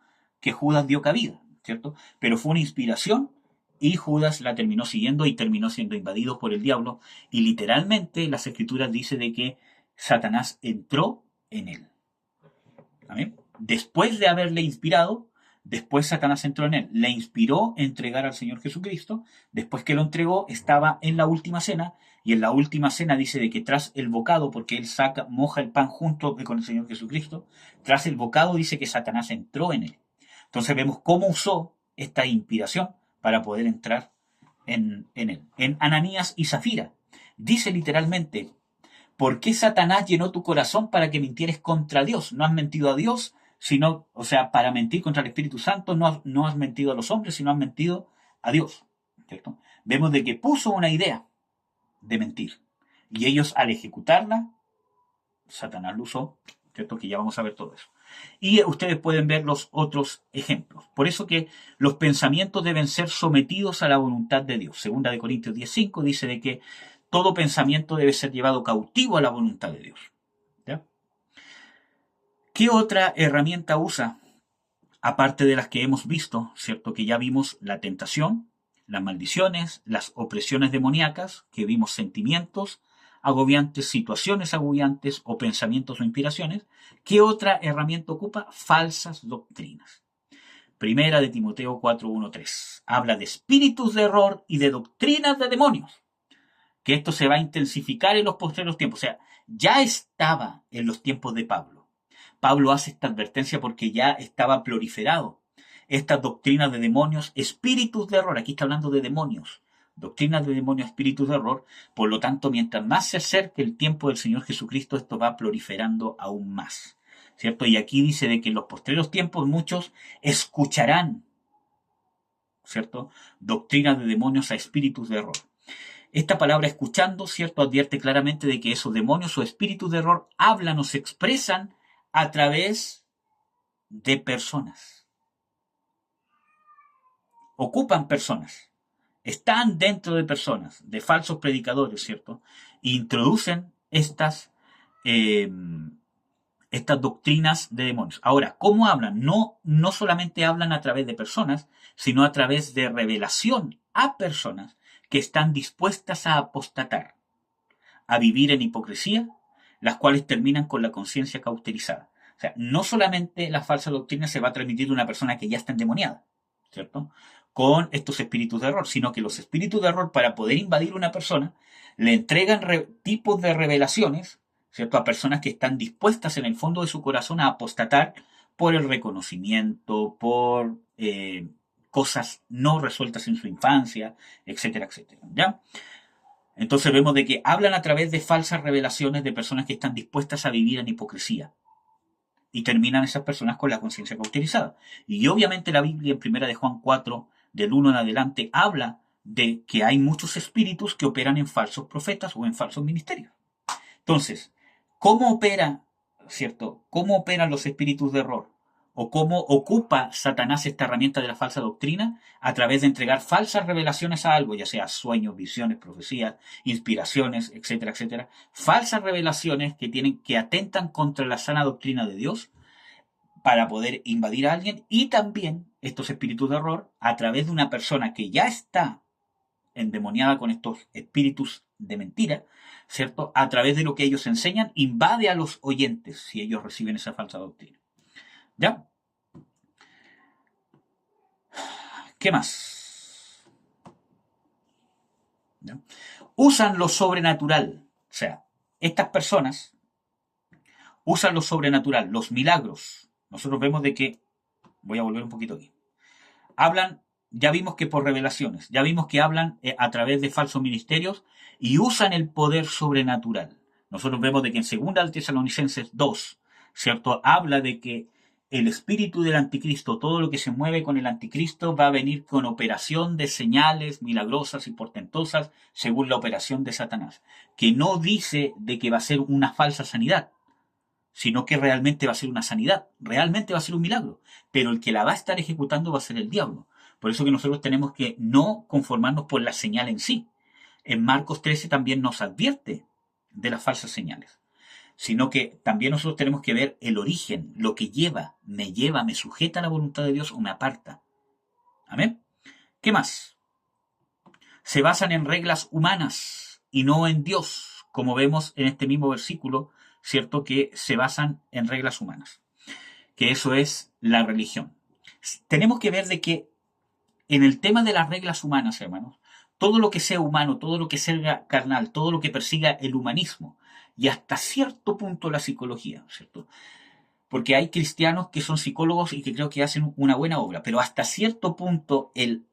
que Judas dio cabida, ¿cierto? Pero fue una inspiración y Judas la terminó siguiendo y terminó siendo invadido por el diablo. Y literalmente las escrituras dicen de que Satanás entró en él. ¿Amén? Después de haberle inspirado, después Satanás entró en él, le inspiró a entregar al Señor Jesucristo, después que lo entregó estaba en la última cena, y en la última cena dice de que tras el bocado, porque él moja el pan junto con el Señor Jesucristo, tras el bocado dice que Satanás entró en él. Entonces vemos cómo usó esta inspiración para poder entrar en él. En Ananías y Zafira dice literalmente, ¿por qué Satanás llenó tu corazón para que mintieres contra Dios? No has mentido a Dios, sino, o sea, para mentir contra el Espíritu Santo no has mentido a los hombres, sino has mentido a Dios. ¿Cierto? Vemos de que puso una idea de mentir. Y ellos al ejecutarla, Satanás lo usó, ¿cierto? Que ya vamos a ver todo eso. Y ustedes pueden ver los otros ejemplos. Por eso que los pensamientos deben ser sometidos a la voluntad de Dios. Segunda de Corintios 10:5 dice de que todo pensamiento debe ser llevado cautivo a la voluntad de Dios. ¿Ya? ¿Qué otra herramienta usa? Aparte de las que hemos visto, ¿cierto? Que ya vimos la tentación, las maldiciones, las opresiones demoníacas, que vimos sentimientos agobiantes, situaciones agobiantes o pensamientos o inspiraciones. ¿Qué otra herramienta ocupa? Falsas doctrinas. Primera de Timoteo 4:1-3. Habla de espíritus de error y de doctrinas de demonios. Que esto se va a intensificar en los postreros tiempos. O sea, ya estaba en los tiempos de Pablo. Pablo hace esta advertencia porque ya estaba proliferado. Estas doctrinas de demonios, espíritus de error, aquí está hablando de demonios, doctrinas de demonios, espíritus de error. Por lo tanto, mientras más se acerque el tiempo del Señor Jesucristo, esto va proliferando aún más. ¿Cierto? Y aquí dice de que en los postreros tiempos muchos escucharán, ¿cierto? Doctrinas de demonios a espíritus de error. Esta palabra escuchando, ¿cierto? Advierte claramente de que esos demonios o espíritus de error hablan o se expresan a través de personas. Ocupan personas. Están dentro de personas, de falsos predicadores, ¿cierto? E introducen estas doctrinas de demonios. Ahora, ¿cómo hablan? No solamente hablan a través de personas, sino a través de revelación a personas que están dispuestas a apostatar, a vivir en hipocresía, las cuales terminan con la conciencia cauterizada. O sea, no solamente la falsa doctrina se va a transmitir de una persona que ya está endemoniada, ¿cierto? Con estos espíritus de error, sino que los espíritus de error, para poder invadir una persona, le entregan tipos de revelaciones, ¿cierto? A personas que están dispuestas en el fondo de su corazón a apostatar por el reconocimiento, por cosas no resueltas en su infancia, etcétera, etcétera, ¿ya? Entonces vemos de que hablan a través de falsas revelaciones de personas que están dispuestas a vivir en hipocresía. Y terminan esas personas con la conciencia cauterizada. Y obviamente la Biblia en 1 de Juan 4, del 1 en adelante, habla de que hay muchos espíritus que operan en falsos profetas o en falsos ministerios. Entonces, ¿cómo opera, cierto? ¿Cómo operan los espíritus de error? o cómo ocupa Satanás esta herramienta de la falsa doctrina a través de entregar falsas revelaciones a algo, ya sea sueños, visiones, profecías, inspiraciones, etcétera, etcétera. Falsas revelaciones que atentan contra la sana doctrina de Dios para poder invadir a alguien, y también estos espíritus de error a través de una persona que ya está endemoniada con estos espíritus de mentira, ¿cierto? A través de lo que ellos enseñan, invade a los oyentes si ellos reciben esa falsa doctrina. ¿Ya? ¿Qué más? ¿Ya? Usan lo sobrenatural. O sea, estas personas usan lo sobrenatural, los milagros. Nosotros vemos de que, voy a volver un poquito aquí, hablan, ya vimos que por revelaciones, ya vimos que hablan a través de falsos ministerios y usan el poder sobrenatural. Nosotros vemos de que en 2 Tesalonicenses 2, ¿cierto? Habla de que el espíritu del anticristo, todo lo que se mueve con el anticristo, va a venir con operación de señales milagrosas y portentosas según la operación de Satanás. Que no dice de que va a ser una falsa sanidad, sino que realmente va a ser una sanidad, realmente va a ser un milagro, pero el que la va a estar ejecutando va a ser el diablo. Por eso que nosotros tenemos que no conformarnos por la señal en sí. En Marcos 13 también nos advierte de las falsas señales, sino que también nosotros tenemos que ver el origen, lo que lleva, me sujeta a la voluntad de Dios o me aparta. Amén. ¿Qué más? Se basan en reglas humanas y no en Dios, como vemos en este mismo versículo, ¿cierto? Que se basan en reglas humanas, que eso es la religión. Tenemos que ver de que en el tema de las reglas humanas, hermanos, todo lo que sea humano, todo lo que sea carnal, todo lo que persiga el humanismo y hasta cierto punto la psicología, ¿cierto? Porque hay cristianos que son psicólogos y que creo que hacen una buena obra, pero hasta cierto punto el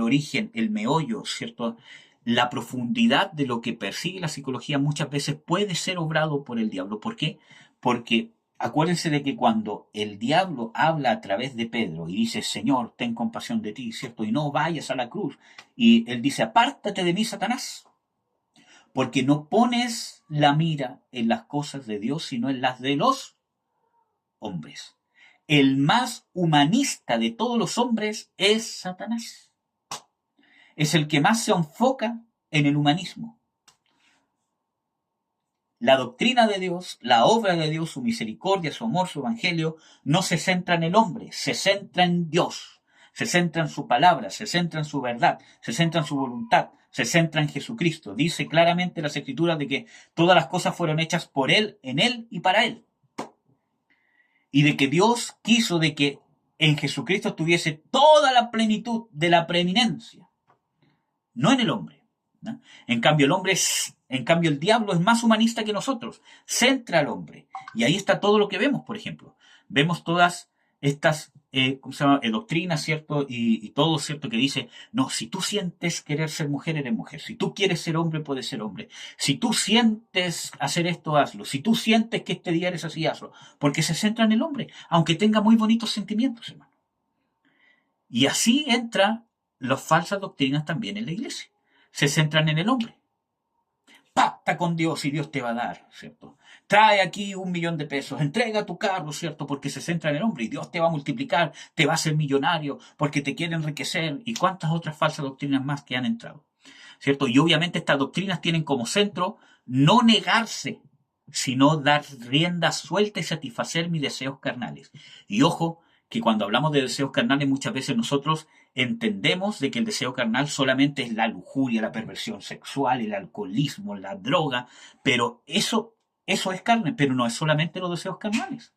origen, el meollo, ¿cierto? La profundidad de lo que persigue la psicología muchas veces puede ser obrado por el diablo. ¿Por qué? Porque acuérdense de que cuando el diablo habla a través de Pedro y dice, Señor, ten compasión de ti, ¿cierto? Y no vayas a la cruz. Y él dice, apártate de mí, Satanás, porque no pones la mira en las cosas de Dios, sino en las de los hombres. El más humanista de todos los hombres es Satanás. Es el que más se enfoca en el humanismo. La doctrina de Dios, la obra de Dios, su misericordia, su amor, su evangelio, no se centra en el hombre, se centra en Dios, se centra en su palabra, se centra en su verdad, se centra en su voluntad, se centra en Jesucristo. Dice claramente las Escrituras de que todas las cosas fueron hechas por Él, en Él y para Él. Y de que Dios quiso de que en Jesucristo estuviese toda la plenitud de la preeminencia, no en el hombre, ¿no? En cambio el diablo es más humanista que nosotros, centra al hombre, y ahí está todo lo que vemos. Por ejemplo, vemos todas estas ¿cómo se llama? Doctrinas, ¿cierto? Y todo, ¿cierto? Que dice, no, si tú sientes querer ser mujer, eres mujer. Si tú quieres ser hombre, puedes ser hombre. Si tú sientes hacer esto, hazlo. Si tú sientes que este día eres así, hazlo. Porque se centra en el hombre, aunque tenga muy bonitos sentimientos, hermano. Y así entran las falsas doctrinas también en la iglesia. Se centran en el hombre. Pacta con Dios y Dios te va a dar, ¿cierto? Trae aquí 1.000.000 de pesos, entrega tu carro, ¿cierto? Porque se centra en el hombre y Dios te va a multiplicar, te va a hacer millonario, porque te quiere enriquecer, y cuántas otras falsas doctrinas más que han entrado, ¿cierto? Y obviamente estas doctrinas tienen como centro no negarse, sino dar rienda suelta y satisfacer mis deseos carnales. Y ojo, que cuando hablamos de deseos carnales muchas veces nosotros entendemos de que el deseo carnal solamente es la lujuria, la perversión sexual, el alcoholismo, la droga, pero eso es carne, pero no es solamente los deseos carnales.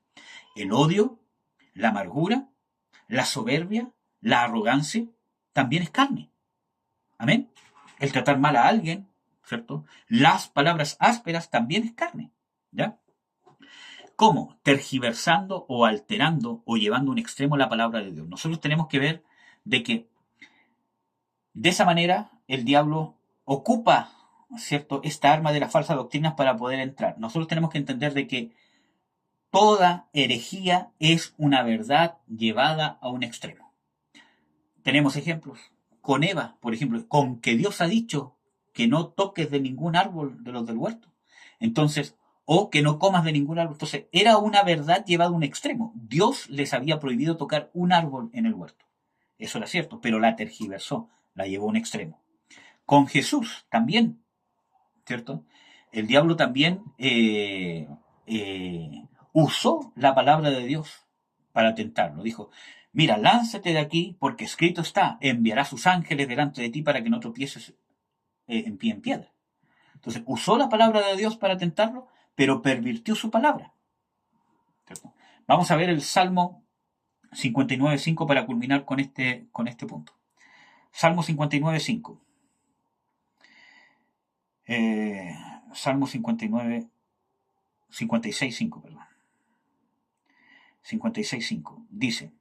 El odio, la amargura, la soberbia, la arrogancia, también es carne. Amén. El tratar mal a alguien, ¿cierto? Las palabras ásperas también es carne, ¿ya? ¿Cómo? Tergiversando o alterando o llevando a un extremo la palabra de Dios. Nosotros tenemos que ver de que de esa manera el diablo ocupa, ¿cierto?, esta arma de las falsas doctrinas para poder entrar. Nosotros tenemos que entender de que toda herejía es una verdad llevada a un extremo. Tenemos ejemplos. Con Eva, por ejemplo, con que Dios ha dicho que no toques de ningún árbol de los del huerto. Entonces, o que no comas de ningún árbol. Entonces, era una verdad llevada a un extremo. Dios les había prohibido tocar un árbol en el huerto. Eso era cierto, pero la tergiversó, la llevó a un extremo. Con Jesús también, ¿cierto? El diablo también usó la palabra de Dios para tentarlo. Dijo, mira, lánzate de aquí porque escrito está, enviará sus ángeles delante de ti para que no tropieces en pie en piedra. Entonces, usó la palabra de Dios para tentarlo, pero pervirtió su palabra. ¿Cierto? Vamos a ver el Salmo 59.5 para culminar con este punto. Salmo 59.5. Salmo 59, 56.5, perdón. 56.5. Dice,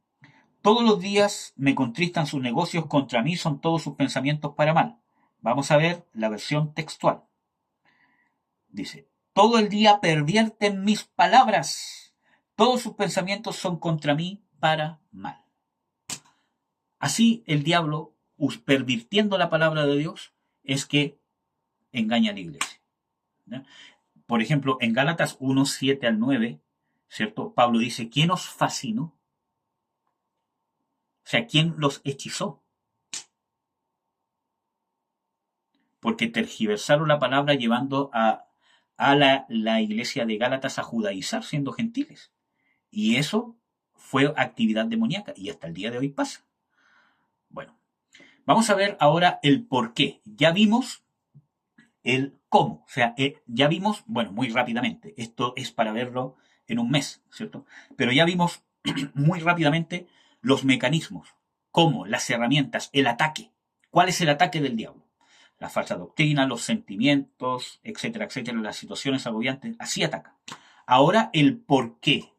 todos los días me contristan sus negocios, contra mí son todos sus pensamientos para mal. Vamos a ver la versión textual. Dice, todo el día pervierten mis palabras, todos sus pensamientos son contra mí para mal. Así el diablo, pervirtiendo la palabra de Dios, es que engaña a la iglesia. ¿Ya? Por ejemplo, en Gálatas 1, 7 al 9, ¿cierto? Pablo dice, ¿quién os fascinó? O sea, ¿quién los hechizó? Porque tergiversaron la palabra llevando a la iglesia de Gálatas a judaizar siendo gentiles. Y eso fue actividad demoníaca y hasta el día de hoy pasa. Bueno, vamos a ver ahora el por qué. Ya vimos el cómo, o sea, ya vimos, bueno, muy rápidamente, esto es para verlo en un mes, ¿cierto? Pero ya vimos muy rápidamente los mecanismos, cómo, las herramientas, el ataque. ¿Cuál es el ataque del diablo? La falsa doctrina, los sentimientos, etcétera, etcétera, las situaciones agobiantes, así ataca. Ahora el por qué.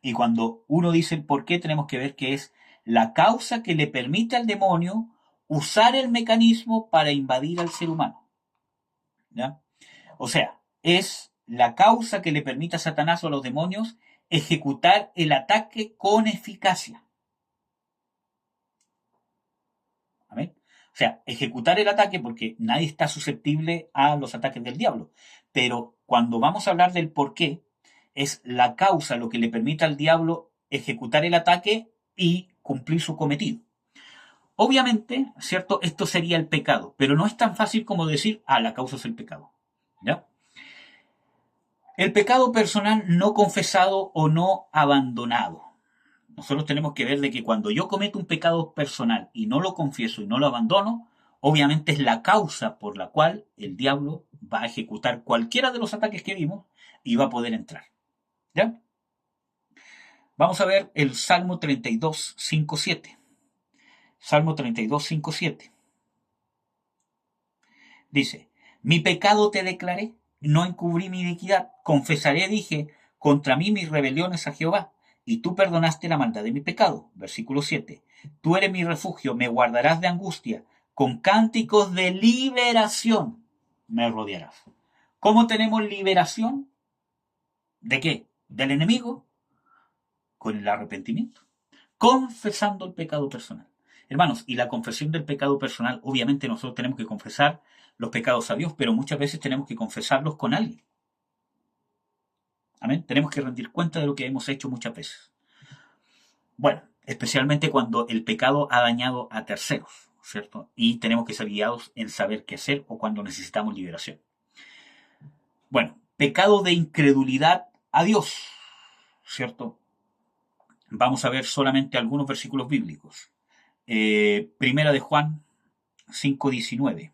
Y cuando uno dice el por qué, tenemos que ver que es la causa que le permite al demonio usar el mecanismo para invadir al ser humano. ¿Ya? O sea, es la causa que le permite a Satanás o a los demonios ejecutar el ataque con eficacia. ¿Amén? O sea, ejecutar el ataque porque nadie está susceptible a los ataques del diablo. Pero cuando vamos a hablar del por qué, es la causa lo que le permite al diablo ejecutar el ataque y cumplir su cometido. Obviamente, ¿cierto? Esto sería el pecado, pero no es tan fácil como decir, la causa es el pecado. ¿Ya? El pecado personal no confesado o no abandonado. Nosotros tenemos que ver de que cuando yo cometo un pecado personal y no lo confieso y no lo abandono, obviamente es la causa por la cual el diablo va a ejecutar cualquiera de los ataques que vimos y va a poder entrar. ¿Ya? Vamos a ver el Salmo 32, 5, 7. Salmo 32, 5, 7. Dice, mi pecado te declaré, no encubrí mi iniquidad, confesaré, dije, contra mí mis rebeliones a Jehová, y tú perdonaste la maldad de mi pecado. Versículo 7. Tú eres mi refugio, me guardarás de angustia, con cánticos de liberación me rodearás. ¿Cómo tenemos liberación? ¿De qué? ¿Del enemigo? Con el arrepentimiento, confesando el pecado personal. Hermanos, y la confesión del pecado personal, obviamente nosotros tenemos que confesar los pecados a Dios, pero muchas veces tenemos que confesarlos con alguien. Amén. Tenemos que rendir cuenta de lo que hemos hecho muchas veces. Bueno, especialmente cuando el pecado ha dañado a terceros, ¿cierto? Y tenemos que ser guiados en saber qué hacer o cuando necesitamos liberación. Bueno, pecado de incredulidad a Dios, ¿cierto? Vamos a ver solamente algunos versículos bíblicos. Primera de Juan 5:19.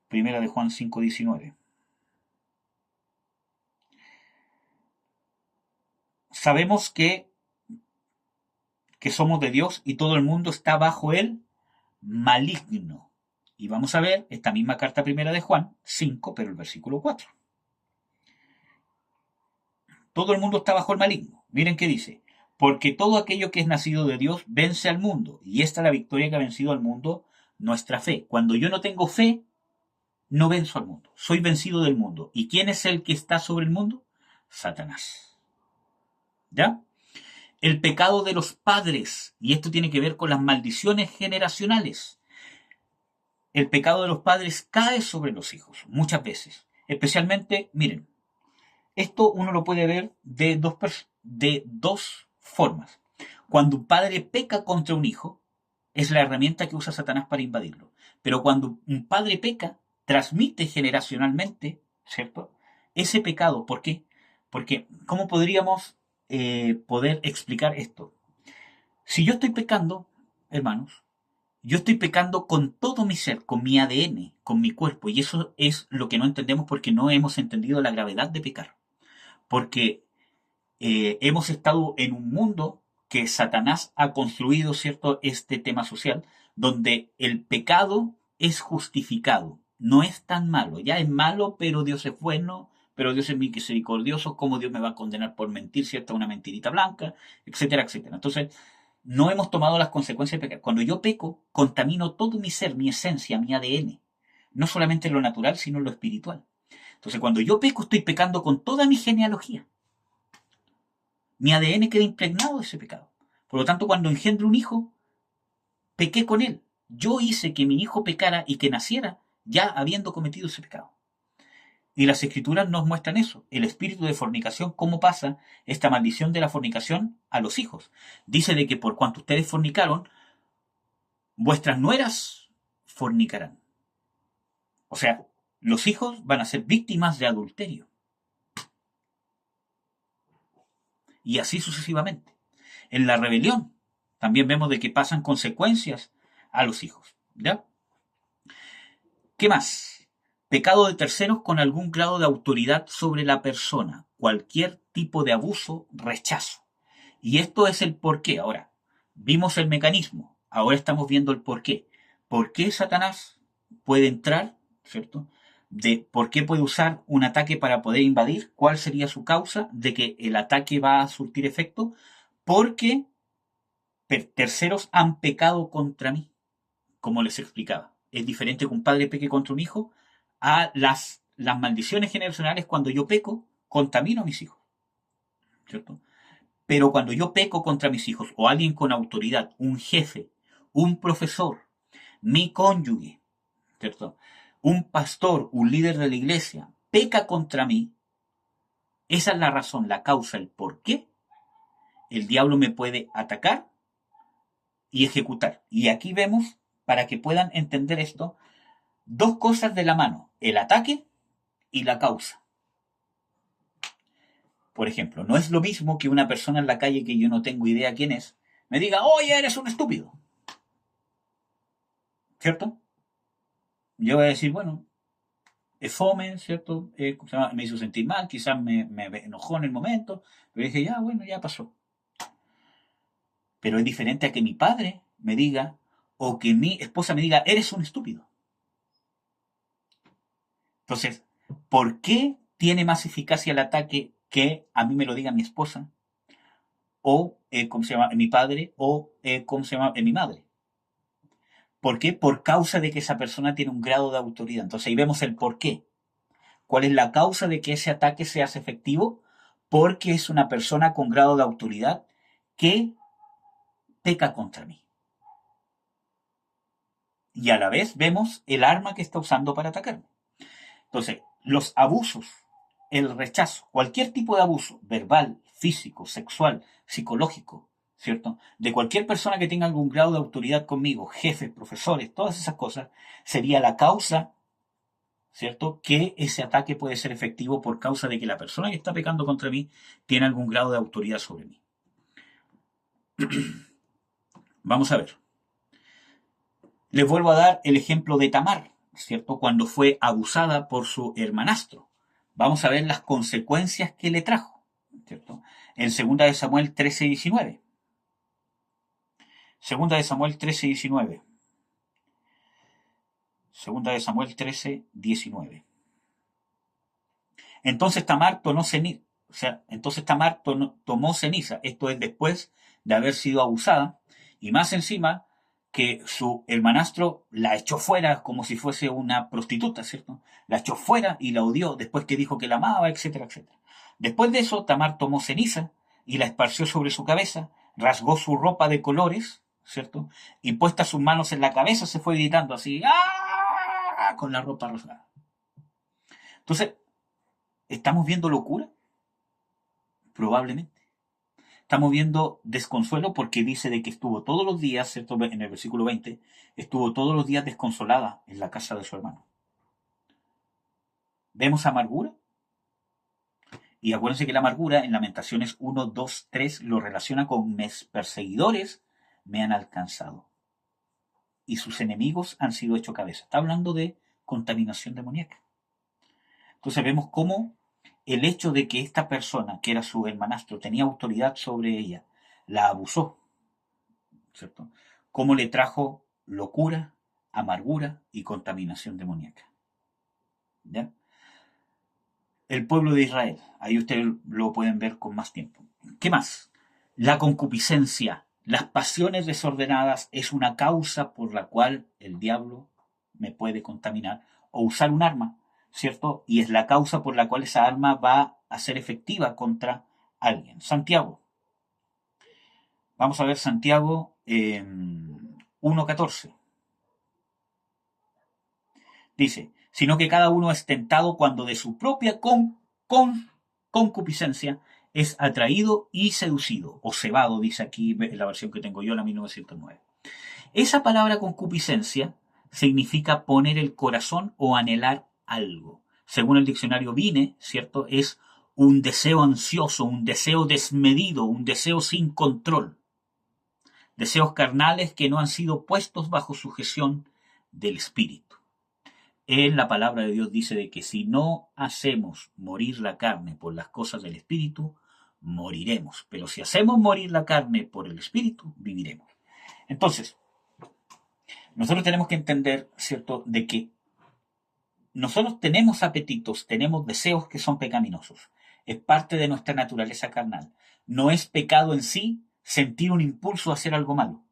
Primera de Juan 5:19. Sabemos que somos de Dios y todo el mundo está bajo el maligno. Y vamos a ver esta misma carta primera de Juan 5, pero el versículo 4. Todo el mundo está bajo el maligno. Miren qué dice. Porque todo aquello que es nacido de Dios vence al mundo. Y esta es la victoria que ha vencido al mundo, nuestra fe. Cuando yo no tengo fe, no venzo al mundo. Soy vencido del mundo. ¿Y quién es el que está sobre el mundo? Satanás. ¿Ya? El pecado de los padres. Y esto tiene que ver con las maldiciones generacionales. el pecado de los padres cae sobre los hijos, muchas veces. Especialmente, miren, esto uno lo puede ver de dos formas. Cuando un padre peca contra un hijo, es la herramienta que usa Satanás para invadirlo. Pero cuando un padre peca, transmite generacionalmente, ¿cierto? Ese pecado. ¿Por qué? Porque, ¿cómo podríamos poder explicar esto? Si yo estoy pecando, hermanos, yo estoy pecando con todo mi ser, con mi ADN, con mi cuerpo, y eso es lo que no entendemos porque no hemos entendido la gravedad de pecar. Porque hemos estado en un mundo que Satanás ha construido, ¿cierto?, este tema social, donde el pecado es justificado, no es tan malo, ya es malo, pero Dios es bueno, pero Dios es misericordioso, ¿cómo Dios me va a condenar por mentir, ¿cierto?, una mentirita blanca, etcétera, etcétera. Entonces, no hemos tomado las consecuencias de pecar. Cuando yo peco, contamino todo mi ser, mi esencia, mi ADN, no solamente lo natural, sino lo espiritual. Entonces, cuando yo peco, estoy pecando con toda mi genealogía. Mi ADN queda impregnado de ese pecado. Por lo tanto, cuando engendro un hijo, pequé con él. Yo hice que mi hijo pecara y que naciera ya habiendo cometido ese pecado. Y las escrituras nos muestran eso, el espíritu de fornicación, cómo pasa esta maldición de la fornicación a los hijos. Dice de que por cuanto ustedes fornicaron, vuestras nueras fornicarán. O sea, los hijos van a ser víctimas de adulterio. Y así sucesivamente. En la rebelión también vemos de que pasan consecuencias a los hijos. ¿Ya? ¿Qué más? Pecado de terceros con algún grado de autoridad sobre la persona. Cualquier tipo de abuso, rechazo. Y esto es el porqué. Ahora, vimos el mecanismo. Ahora estamos viendo el porqué. ¿Por qué Satanás puede entrar, ¿cierto? De por qué puede usar un ataque para poder invadir, cuál sería su causa de que el ataque va a surtir efecto, porque terceros han pecado contra mí, como les explicaba. Es diferente que un padre peque contra un hijo a las maldiciones generacionales. Cuando yo peco, contamino a mis hijos, ¿cierto? Pero cuando yo peco contra mis hijos o alguien con autoridad, un jefe, un profesor, mi cónyuge, ¿cierto?, un pastor, un líder de la iglesia, peca contra mí, esa es la razón, la causa, el por qué el diablo me puede atacar y ejecutar. Y aquí vemos, para que puedan entender esto, dos cosas de la mano, el ataque y la causa. Por ejemplo, no es lo mismo que una persona en la calle que yo no tengo idea quién es, me diga, oye, eres un estúpido. ¿Cierto? Yo voy a decir, bueno, es fome, ¿cierto? Me hizo sentir mal, quizás me enojó en el momento, pero dije, ya, bueno, ya pasó. Pero es diferente a que mi padre me diga, o que mi esposa me diga, eres un estúpido. Entonces, ¿por qué tiene más eficacia el ataque que a mí me lo diga mi esposa? O, ¿cómo se llama? Mi padre, o, ¿cómo se llama? Mi madre. ¿Por qué? Por causa de que esa persona tiene un grado de autoridad. Entonces ahí vemos el por qué. ¿Cuál es la causa de que ese ataque se hace efectivo? Porque es una persona con grado de autoridad que peca contra mí. Y a la vez vemos el arma que está usando para atacarme. Entonces, los abusos, el rechazo, cualquier tipo de abuso, verbal, físico, sexual, psicológico, ¿cierto? De cualquier persona que tenga algún grado de autoridad conmigo, jefes, profesores, todas esas cosas, sería la causa, ¿cierto?, que ese ataque puede ser efectivo por causa de que la persona que está pecando contra mí tiene algún grado de autoridad sobre mí. Vamos a ver. Les vuelvo a dar el ejemplo de Tamar, ¿cierto?, cuando fue abusada por su hermanastro. Vamos a ver las consecuencias que le trajo, ¿cierto? En 2 de Samuel 13:19. 2 de Samuel 13:19. 2 de Samuel 13:19. Entonces Tamar tomó ceniza, esto es después de haber sido abusada, y más encima que su hermanastro la echó fuera como si fuese una prostituta, ¿cierto? La echó fuera y la odió después que dijo que la amaba, etcétera, etcétera. Después de eso, Tamar tomó ceniza y la esparció sobre su cabeza, rasgó su ropa de colores, ¿cierto? Y puestas sus manos en la cabeza se fue gritando así, ¡ah! con la ropa rasgada. Entonces, ¿estamos viendo locura? Probablemente. Estamos viendo desconsuelo porque dice de que estuvo todos los días, ¿cierto? En el versículo 20, estuvo todos los días desconsolada en la casa de su hermano. ¿Vemos amargura? Y acuérdense que la amargura en Lamentaciones 1, 2, 3 lo relaciona con mis perseguidores me han alcanzado y sus enemigos han sido hecho cabeza. Está hablando de contaminación demoníaca. Entonces vemos cómo el hecho de que esta persona, que era su hermanastro, tenía autoridad sobre ella, la abusó, ¿cierto? Cómo le trajo locura, amargura y contaminación demoníaca. ¿Ya? El pueblo de Israel, ahí ustedes lo pueden ver con más tiempo. ¿Qué más? La concupiscencia, las pasiones desordenadas es una causa por la cual el diablo me puede contaminar o usar un arma, ¿cierto? Y es la causa por la cual esa arma va a ser efectiva contra alguien. Santiago. Vamos a ver Santiago 1.14. Dice, sino que cada uno es tentado cuando de su propia concupiscencia es atraído y seducido, o cebado, dice aquí en la versión que tengo yo, la 1909. Esa palabra concupiscencia significa poner el corazón o anhelar algo. Según el diccionario Vine, ¿cierto? Es un deseo ansioso, un deseo desmedido, un deseo sin control. Deseos carnales que no han sido puestos bajo sujeción del espíritu. En la palabra de Dios dice de que si no hacemos morir la carne por las cosas del espíritu, moriremos. Pero si hacemos morir la carne por el espíritu, viviremos. Entonces, nosotros tenemos que entender, ¿cierto?, de que nosotros tenemos apetitos, tenemos deseos que son pecaminosos. Es parte de nuestra naturaleza carnal. No es pecado en sí sentir un impulso a hacer algo malo.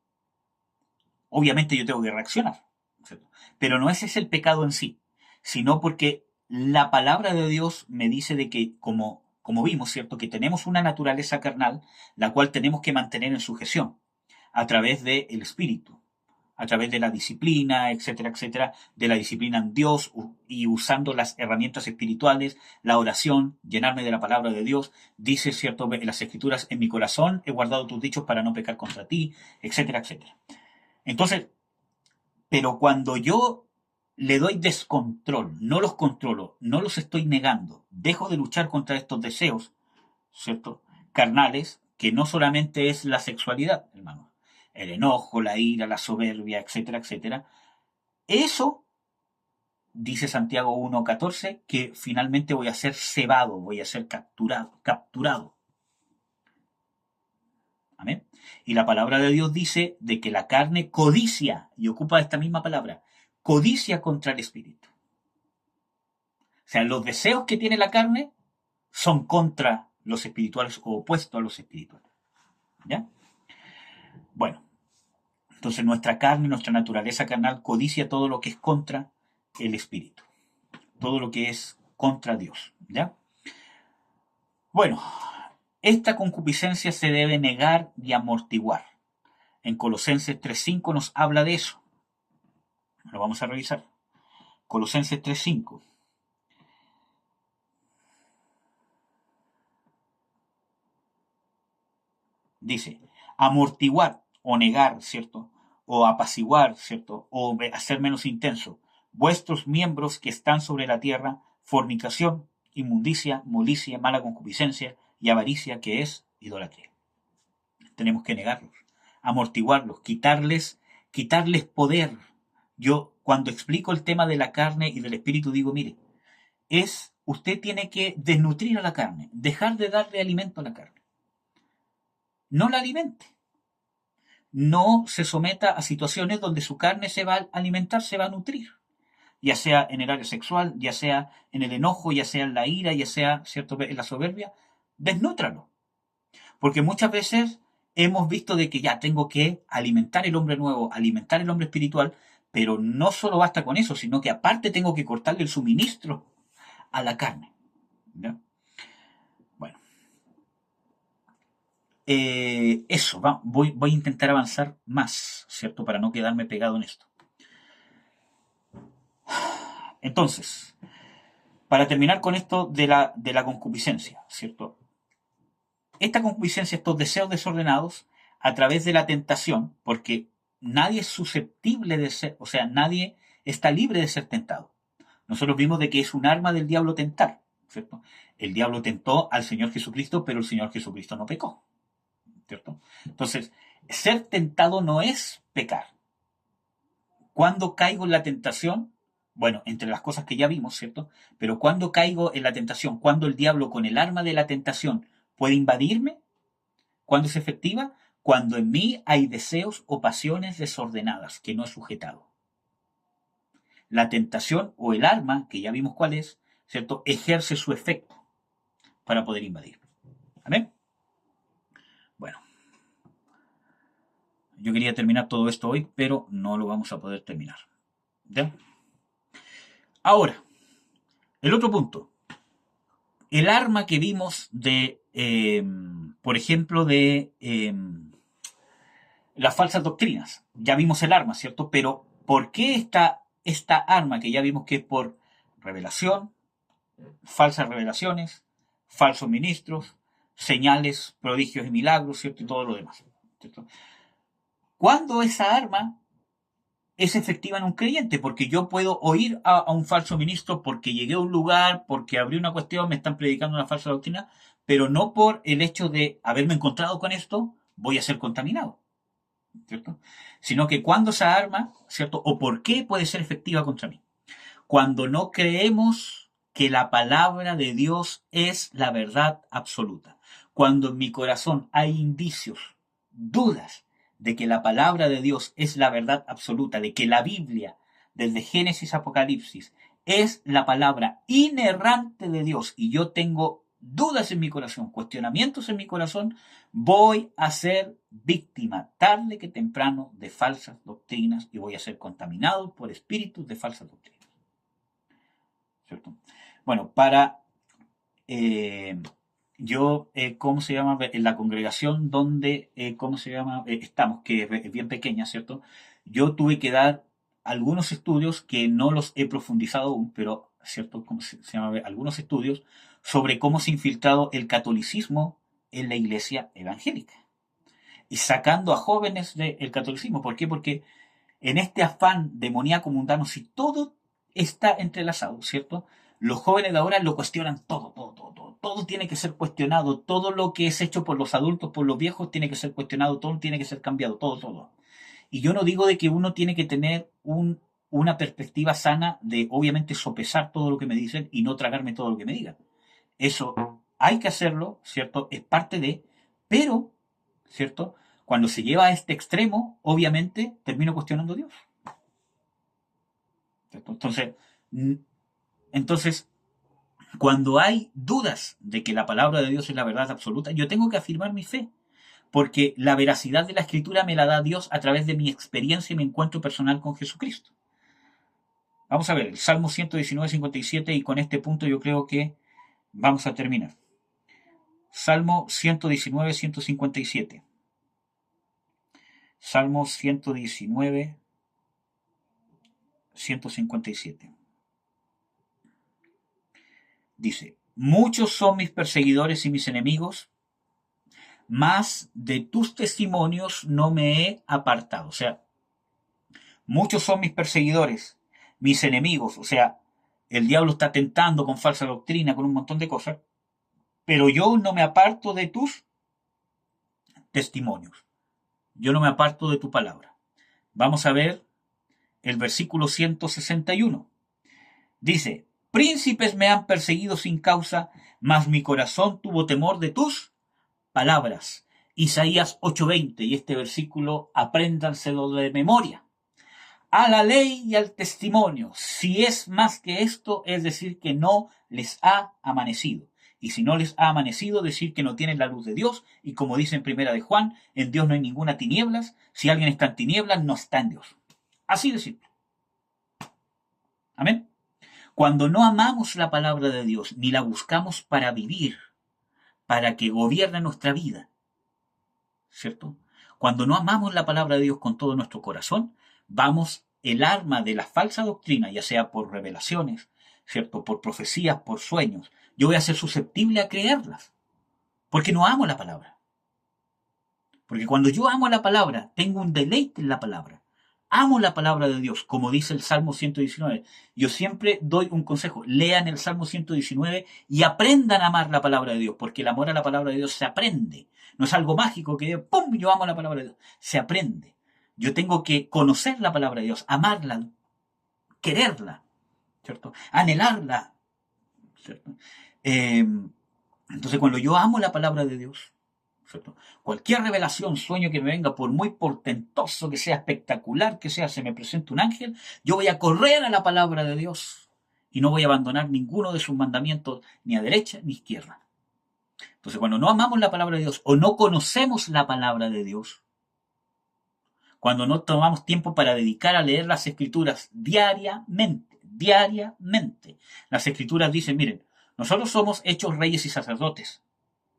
Obviamente yo tengo que reaccionar, ¿cierto? Pero no ese es el pecado en sí, sino porque la palabra de Dios me dice de que, como vimos, ¿cierto?, que tenemos una naturaleza carnal, la cual tenemos que mantener en sujeción a través del Espíritu, a través de la disciplina, etcétera, etcétera, de la disciplina en Dios y usando las herramientas espirituales, la oración, llenarme de la palabra de Dios, dice, ¿cierto?, en las Escrituras, en mi corazón he guardado tus dichos para no pecar contra ti, etcétera, etcétera. Entonces, pero cuando yo le doy descontrol, no los controlo, no los estoy negando, dejo de luchar contra estos deseos, ¿cierto?, carnales, que no solamente es la sexualidad, hermano, el enojo, la ira, la soberbia, etcétera, etcétera. Eso, dice Santiago 1.14, que finalmente voy a ser cebado, voy a ser capturado. Amén. Y la palabra de Dios dice de que la carne codicia, y ocupa esta misma palabra, codicia contra el espíritu. O sea, los deseos que tiene la carne son contra los espirituales o opuestos a los espirituales. ¿Ya? Bueno, entonces nuestra carne, nuestra naturaleza carnal codicia todo lo que es contra el espíritu. Todo lo que es contra Dios. ¿Ya? Bueno, esta concupiscencia se debe negar y amortiguar. En Colosenses 3.5 nos habla de eso. Lo vamos a revisar. Colosenses 3.5. Dice, amortiguar o negar, ¿cierto? O apaciguar, ¿cierto? O hacer menos intenso. Vuestros miembros que están sobre la tierra, fornicación, inmundicia, molicie, mala concupiscencia y avaricia, que es idolatría. Tenemos que negarlos, amortiguarlos, quitarles poder. Yo, cuando explico el tema de la carne y del espíritu, digo, mire, usted tiene que desnutrir a la carne, dejar de darle alimento a la carne. No la alimente. No se someta a situaciones donde su carne se va a alimentar, se va a nutrir. Ya sea en el área sexual, ya sea en el enojo, ya sea en la ira, ya sea, ¿cierto?, en la soberbia. Desnútralo. Porque muchas veces hemos visto de que ya tengo que alimentar el hombre nuevo, alimentar el hombre espiritual, pero no solo basta con eso, sino que aparte tengo que cortarle el suministro a la carne. ¿Ya? Bueno. Eso, voy a intentar avanzar más, ¿cierto? Para no quedarme pegado en esto. Entonces, para terminar con esto de la concupiscencia, ¿cierto? Esta concupiscencia, estos deseos desordenados, a través de la tentación, porque nadie es susceptible de ser, o sea, nadie está libre de ser tentado. Nosotros vimos de que es un arma del diablo tentar, ¿cierto? El diablo tentó al Señor Jesucristo, pero el Señor Jesucristo no pecó, ¿cierto? Entonces, ser tentado no es pecar. ¿Cuándo caigo en la tentación? Bueno, entre las cosas que ya vimos, ¿cierto? Pero ¿cuándo caigo en la tentación? ¿Cuándo el diablo con el arma de la tentación puede invadirme? ¿Cuándo es efectiva? Cuando en mí hay deseos o pasiones desordenadas que no he sujetado. La tentación o el arma, que ya vimos cuál es, ¿cierto? Ejerce su efecto para poder invadir. ¿Amén? Bueno, yo quería terminar todo esto hoy, pero no lo vamos a poder terminar. ¿Ya? Ahora, el otro punto. El arma que vimos de, por ejemplo, de las falsas doctrinas. Ya vimos el arma, ¿cierto? Pero ¿por qué esta arma que ya vimos que es por revelación, falsas revelaciones, falsos ministros, señales, prodigios y milagros, ¿cierto? Y todo lo demás, ¿cierto? ¿Cuándo esa arma es efectiva en un creyente? Porque yo puedo oír a un falso ministro porque llegué a un lugar, porque abrí una cuestión, me están predicando una falsa doctrina, pero no por el hecho de haberme encontrado con esto, voy a ser contaminado, ¿cierto? Sino que cuando esa arma, ¿cierto? O por qué puede ser efectiva contra mí. Cuando no creemos que la palabra de Dios es la verdad absoluta. Cuando en mi corazón hay indicios, dudas de que la palabra de Dios es la verdad absoluta, de que la Biblia, desde Génesis a Apocalipsis, es la palabra inerrante de Dios y yo tengo dudas en mi corazón, cuestionamientos en mi corazón, voy a ser víctima tarde que temprano de falsas doctrinas y voy a ser contaminado por espíritus de falsas doctrinas. ¿Cierto? Bueno, para ¿cómo se llama? En la congregación donde, ¿cómo se llama? Estamos, que es bien pequeña, ¿cierto? Yo tuve que dar algunos estudios que no los he profundizado aún, pero, ¿cierto? ¿Cómo se llama? Algunos estudios sobre cómo se ha infiltrado el catolicismo en la iglesia evangélica. Y sacando a jóvenes del catolicismo. ¿Por qué? Porque en este afán demoníaco mundano, si todo está entrelazado, ¿cierto? Los jóvenes de ahora lo cuestionan todo, todo, todo, todo. Todo tiene que ser cuestionado, todo lo que es hecho por los adultos, por los viejos, tiene que ser cuestionado, todo tiene que ser cambiado, todo, todo. Y yo no digo de que uno tiene que tener una perspectiva sana de, obviamente, sopesar todo lo que me dicen y no tragarme todo lo que me digan. Eso hay que hacerlo, ¿cierto? Es parte de, pero, ¿cierto? Cuando se lleva a este extremo, obviamente, termino cuestionando a Dios. ¿Cierto? Entonces, cuando hay dudas de que la palabra de Dios es la verdad absoluta, yo tengo que afirmar mi fe, porque la veracidad de la Escritura me la da Dios a través de mi experiencia y mi encuentro personal con Jesucristo. Vamos a ver, el Salmo 119, 57, y con este punto yo creo que vamos a terminar. Salmo 119, 157. Salmo 119, 157. Dice, muchos son mis perseguidores y mis enemigos, mas de tus testimonios no me he apartado. O sea, muchos son mis perseguidores, mis enemigos. O sea, el diablo está tentando con falsa doctrina, con un montón de cosas, pero yo no me aparto de tus testimonios. Yo no me aparto de tu palabra. Vamos a ver el versículo 161. Dice, príncipes me han perseguido sin causa, mas mi corazón tuvo temor de tus palabras. Isaías 8:20, y este versículo apréndanselo de memoria. A la ley y al testimonio, si es más que esto, es decir que no les ha amanecido. Y si no les ha amanecido, decir que no tienen la luz de Dios, y como dice en primera de Juan, en Dios no hay ninguna tinieblas, si alguien está en tinieblas, no está en Dios. Así de simple. Amén. Cuando no amamos la palabra de Dios, ni la buscamos para vivir, para que gobierne nuestra vida, ¿cierto? Cuando no amamos la palabra de Dios con todo nuestro corazón, vamos el arma de la falsa doctrina, ya sea por revelaciones, ¿cierto? Por profecías, por sueños, yo voy a ser susceptible a creerlas, porque no amo la palabra. Porque cuando yo amo la palabra, tengo un deleite en la palabra. Amo la palabra de Dios, como dice el Salmo 119. Yo siempre doy un consejo, lean el Salmo 119 y aprendan a amar la palabra de Dios, porque el amor a la palabra de Dios se aprende. No es algo mágico que ¡pum! Yo amo la palabra de Dios. Se aprende. Yo tengo que conocer la palabra de Dios, amarla, quererla, ¿cierto? Anhelarla, ¿cierto? Entonces, cuando yo amo la palabra de Dios, ¿cierto? Cualquier revelación, sueño que me venga, por muy portentoso que sea, espectacular que sea, se me presente un ángel, yo voy a correr a la palabra de Dios y no voy a abandonar ninguno de sus mandamientos, ni a derecha ni a izquierda. Entonces, cuando no amamos la palabra de Dios o no conocemos la palabra de Dios, cuando no tomamos tiempo para dedicar a leer las escrituras diariamente, las escrituras dicen, miren, nosotros somos hechos reyes y sacerdotes,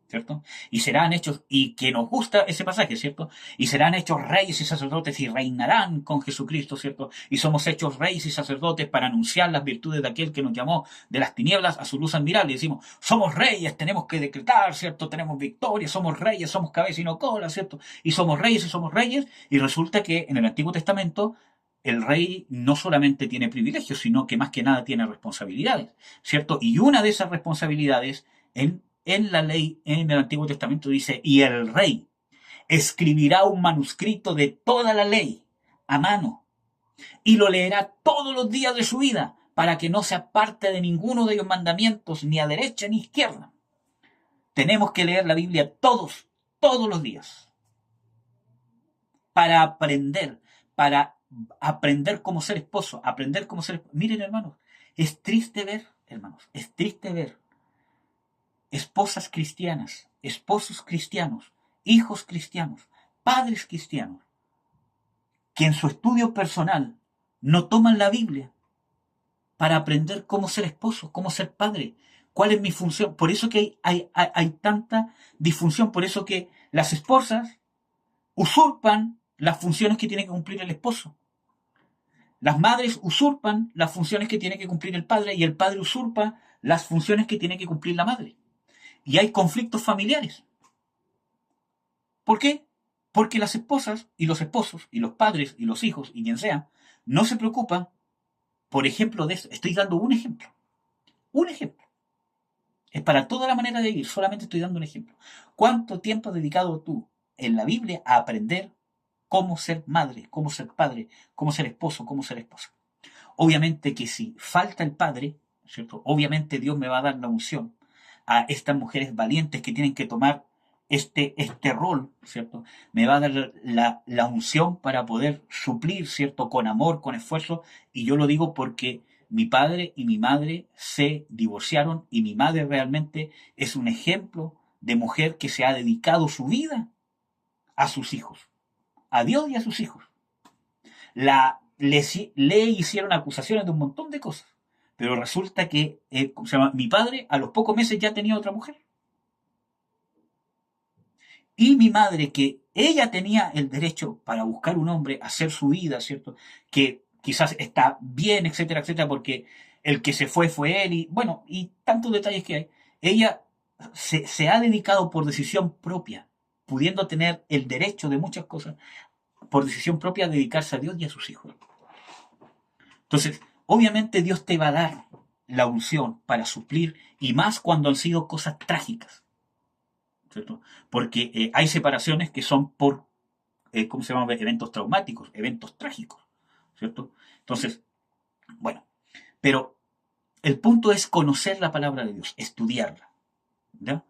¿cierto? Y serán hechos, y que nos gusta ese pasaje, ¿cierto? Y serán hechos reyes y sacerdotes y reinarán con Jesucristo, ¿cierto? Y somos hechos reyes y sacerdotes para anunciar las virtudes de aquel que nos llamó de las tinieblas a su luz admirable. Y decimos, somos reyes, tenemos que decretar, ¿cierto? Tenemos victoria, somos reyes, somos cabeza y no cola, ¿cierto? Y somos reyes, y resulta que en el Antiguo Testamento el rey no solamente tiene privilegios, sino que más que nada tiene responsabilidades, ¿cierto? Y una de esas responsabilidades en la ley, en el Antiguo Testamento dice, y el rey escribirá un manuscrito de toda la ley a mano y lo leerá todos los días de su vida para que no se aparte de ninguno de los mandamientos, ni a derecha ni a izquierda. Tenemos que leer la Biblia todos los días para aprender cómo ser esposo, aprender cómo ser... Miren, hermanos, es triste ver esposas cristianas, esposos cristianos, hijos cristianos, padres cristianos, que en su estudio personal no toman la Biblia para aprender cómo ser esposo, cómo ser padre, cuál es mi función. Por eso que hay tanta disfunción, por eso que las esposas usurpan las funciones que tiene que cumplir el esposo. Las madres usurpan las funciones que tiene que cumplir el padre y el padre usurpa las funciones que tiene que cumplir la madre. Y hay conflictos familiares. ¿Por qué? Porque las esposas y los esposos y los padres y los hijos y quien sea no se preocupan, por ejemplo, de esto. Estoy dando un ejemplo. Un ejemplo. Es para toda la manera de vivir. Solamente estoy dando un ejemplo. ¿Cuánto tiempo has dedicado tú en la Biblia a aprender cómo ser madre, cómo ser padre, cómo ser esposo, cómo ser esposa? Obviamente que si falta el padre, ¿cierto? Obviamente Dios me va a dar la unción a estas mujeres valientes que tienen que tomar este rol, ¿cierto? Me va a dar la unción para poder suplir, ¿cierto? Con amor, con esfuerzo, y yo lo digo porque mi padre y mi madre se divorciaron y mi madre realmente es un ejemplo de mujer que se ha dedicado su vida a sus hijos, a Dios y a sus hijos. Le hicieron acusaciones de un montón de cosas, pero resulta que mi padre a los pocos meses ya tenía otra mujer. Y mi madre, que ella tenía el derecho para buscar un hombre, hacer su vida, ¿cierto? Que quizás está bien, etcétera, etcétera, porque el que se fue él, y bueno, y tantos detalles que hay. Ella se ha dedicado por decisión propia, pudiendo tener el derecho de muchas cosas, por decisión propia, a dedicarse a Dios y a sus hijos. Entonces, obviamente Dios te va a dar la unción para suplir, y más cuando han sido cosas trágicas, ¿cierto? Porque hay separaciones que son por, ¿cómo se llama? Eventos traumáticos, eventos trágicos, ¿cierto? Entonces, bueno, pero el punto es conocer la palabra de Dios, estudiarla, ¿ya?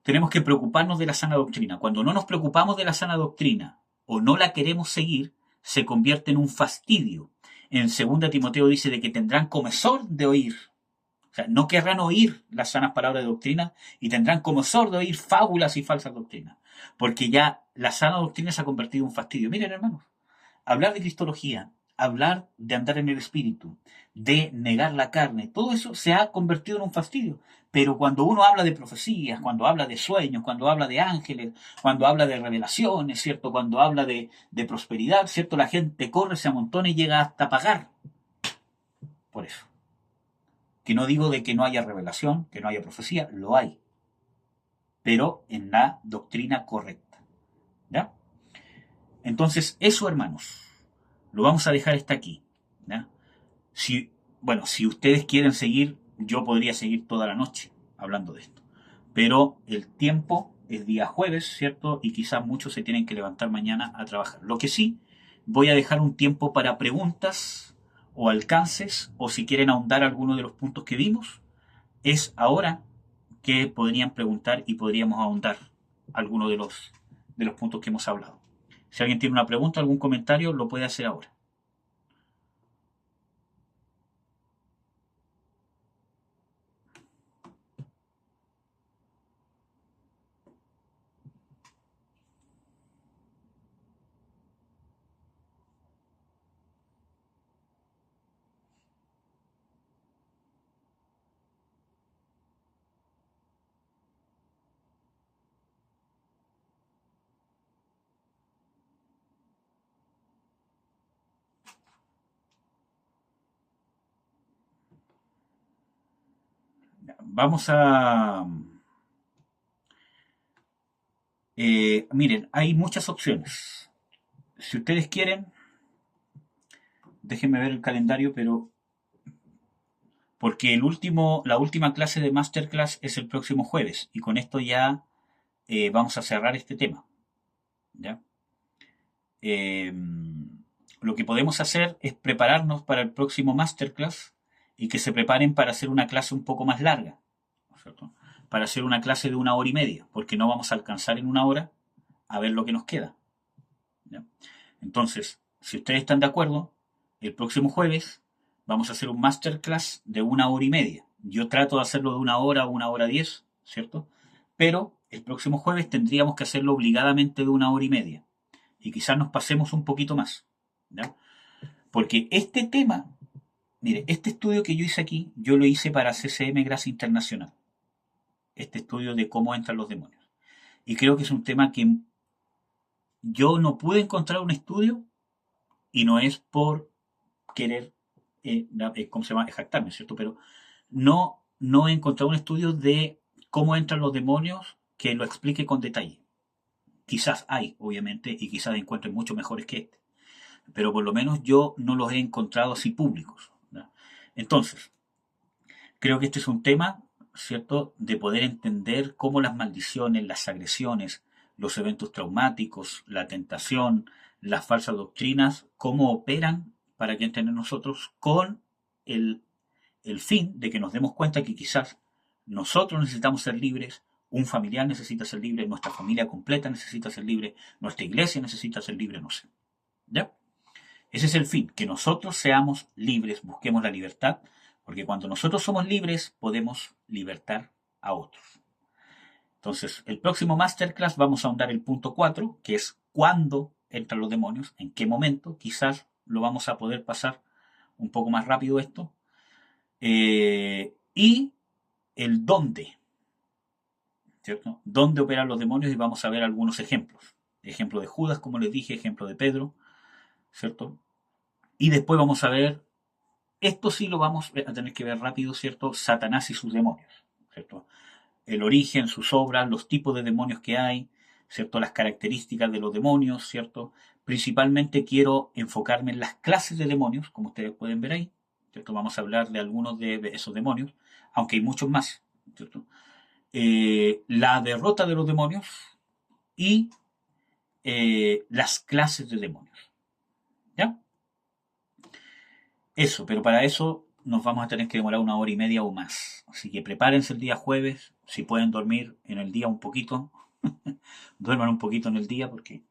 Tenemos que preocuparnos de la sana doctrina. Cuando no nos preocupamos de la sana doctrina o no la queremos seguir, se convierte en un fastidio. En 2 Timoteo dice de que tendrán comezón de oír. O sea, no querrán oír las sanas palabras de doctrina y tendrán comezón de oír fábulas y falsas doctrinas. Porque ya la sana doctrina se ha convertido en un fastidio. Miren, hermanos, hablar de cristología, hablar de andar en el espíritu, de negar la carne, todo eso se ha convertido en un fastidio. Pero cuando uno habla de profecías, cuando habla de sueños, cuando habla de ángeles, cuando habla de revelaciones, ¿cierto? Cuando habla de prosperidad, ¿cierto? La gente corre, se amontona y llega hasta pagar por eso. Que no digo de que no haya revelación, que no haya profecía, lo hay, pero en la doctrina correcta. ¿Ya? Entonces, eso, hermanos, lo vamos a dejar hasta aquí. ¿Ya? Si ustedes quieren seguir, yo podría seguir toda la noche hablando de esto. Pero el tiempo es día jueves, ¿cierto? Y quizás muchos se tienen que levantar mañana a trabajar. Lo que sí, voy a dejar un tiempo para preguntas o alcances, o si quieren ahondar alguno de los puntos que vimos, es ahora que podrían preguntar y podríamos ahondar alguno de los puntos que hemos hablado. Si alguien tiene una pregunta, algún comentario, lo puede hacer ahora. Vamos a... miren, hay muchas opciones. Si ustedes quieren, déjenme ver el calendario, pero porque la última clase de Masterclass es el próximo jueves y con esto ya vamos a cerrar este tema. ¿Ya? Eh, lo que podemos hacer es prepararnos para el próximo Masterclass y que se preparen para hacer una clase un poco más larga, ¿no es cierto? Para hacer una clase de 1 hora y media, porque no vamos a alcanzar en 1 hora a ver lo que nos queda. ¿Ya? Entonces, si ustedes están de acuerdo, el próximo jueves vamos a hacer un masterclass de 1 hora y media. Yo trato de hacerlo de 1 hora a 1 hora 10, ¿cierto? Pero el próximo jueves tendríamos que hacerlo obligadamente de 1 hora y media. Y quizás nos pasemos un poquito más. ¿Ya? Porque este tema, mire, este estudio que yo hice aquí, yo lo hice para CCM Gracia Internacional. Este estudio de cómo entran los demonios. Y creo que es un tema que yo no pude encontrar un estudio y no es por querer, ¿cómo se llama? Jactarme, ¿cierto? Pero no he encontrado un estudio de cómo entran los demonios que lo explique con detalle. Quizás hay, obviamente, y quizás encuentren mucho mejores que este. Pero por lo menos yo no los he encontrado así públicos. ¿No? Entonces, creo que este es un tema, ¿cierto?, de poder entender cómo las maldiciones, las agresiones, los eventos traumáticos, la tentación, las falsas doctrinas, cómo operan para que entren en nosotros con el, el fin de que nos demos cuenta que quizás nosotros necesitamos ser libres, un familiar necesita ser libre, nuestra familia completa necesita ser libre, nuestra iglesia necesita ser libre, no sé. ¿Ya? Ese es el fin, que nosotros seamos libres, busquemos la libertad, porque cuando nosotros somos libres podemos libertar a otros. Entonces, el próximo masterclass vamos a ahondar el punto 4, que es cuándo entran los demonios, en qué momento, quizás lo vamos a poder pasar un poco más rápido esto, y el dónde, ¿cierto? Dónde operan los demonios y vamos a ver algunos ejemplos. Ejemplo de Judas, como les dije, ejemplo de Pedro, ¿cierto? Y después vamos a ver, esto sí lo vamos a tener que ver rápido, ¿cierto? Satanás y sus demonios, ¿cierto? El origen, sus obras, los tipos de demonios que hay, ¿cierto? Las características de los demonios, ¿cierto? Principalmente quiero enfocarme en las clases de demonios, como ustedes pueden ver ahí, ¿cierto? Vamos a hablar de algunos de esos demonios, aunque hay muchos más, ¿cierto? La derrota de los demonios y las clases de demonios, ¿ya? Eso, pero para eso nos vamos a tener que demorar 1 hora y media o más. Así que prepárense el día jueves, si pueden dormir en el día un poquito, duerman un poquito en el día, porque...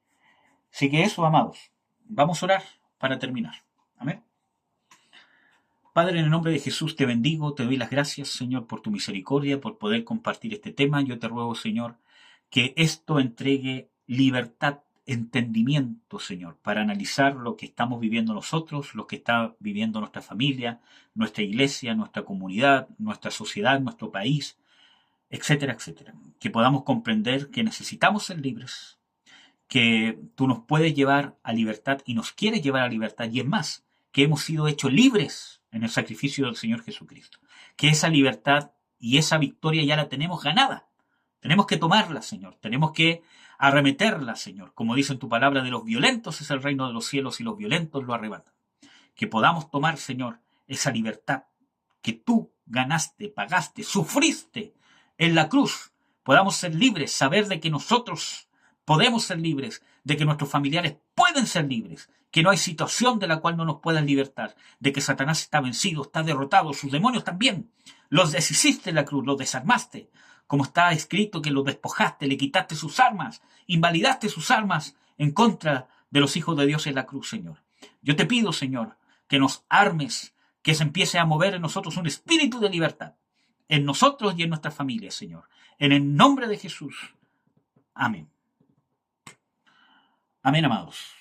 Así que eso, amados, vamos a orar para terminar. Amén. Padre, en el nombre de Jesús te bendigo, te doy las gracias, Señor, por tu misericordia, por poder compartir este tema. Yo te ruego, Señor, que esto entregue libertad entendimiento, Señor, para analizar lo que estamos viviendo nosotros, lo que está viviendo nuestra familia, nuestra iglesia, nuestra comunidad, nuestra sociedad, nuestro país, etcétera, etcétera. Que podamos comprender que necesitamos ser libres, que tú nos puedes llevar a libertad y nos quieres llevar a libertad, y es más, que hemos sido hechos libres en el sacrificio del Señor Jesucristo. Que esa libertad y esa victoria ya la tenemos ganada. Tenemos que tomarla, Señor. Tenemos que arremeterla, Señor. Como dice en tu palabra, de los violentos es el reino de los cielos y los violentos lo arrebatan. Que podamos tomar, Señor, esa libertad que tú ganaste, pagaste, sufriste en la cruz. Podamos ser libres, saber de que nosotros podemos ser libres, de que nuestros familiares pueden ser libres, que no hay situación de la cual no nos puedan libertar, de que Satanás está vencido, está derrotado, sus demonios también. Los deshiciste en la cruz, los desarmaste, como está escrito que los despojaste, le quitaste sus armas, invalidaste sus armas en contra de los hijos de Dios en la cruz, Señor. Yo te pido, Señor, que nos armes, que se empiece a mover en nosotros un espíritu de libertad, en nosotros y en nuestras familias, Señor. En el nombre de Jesús. Amén. Amén, amados.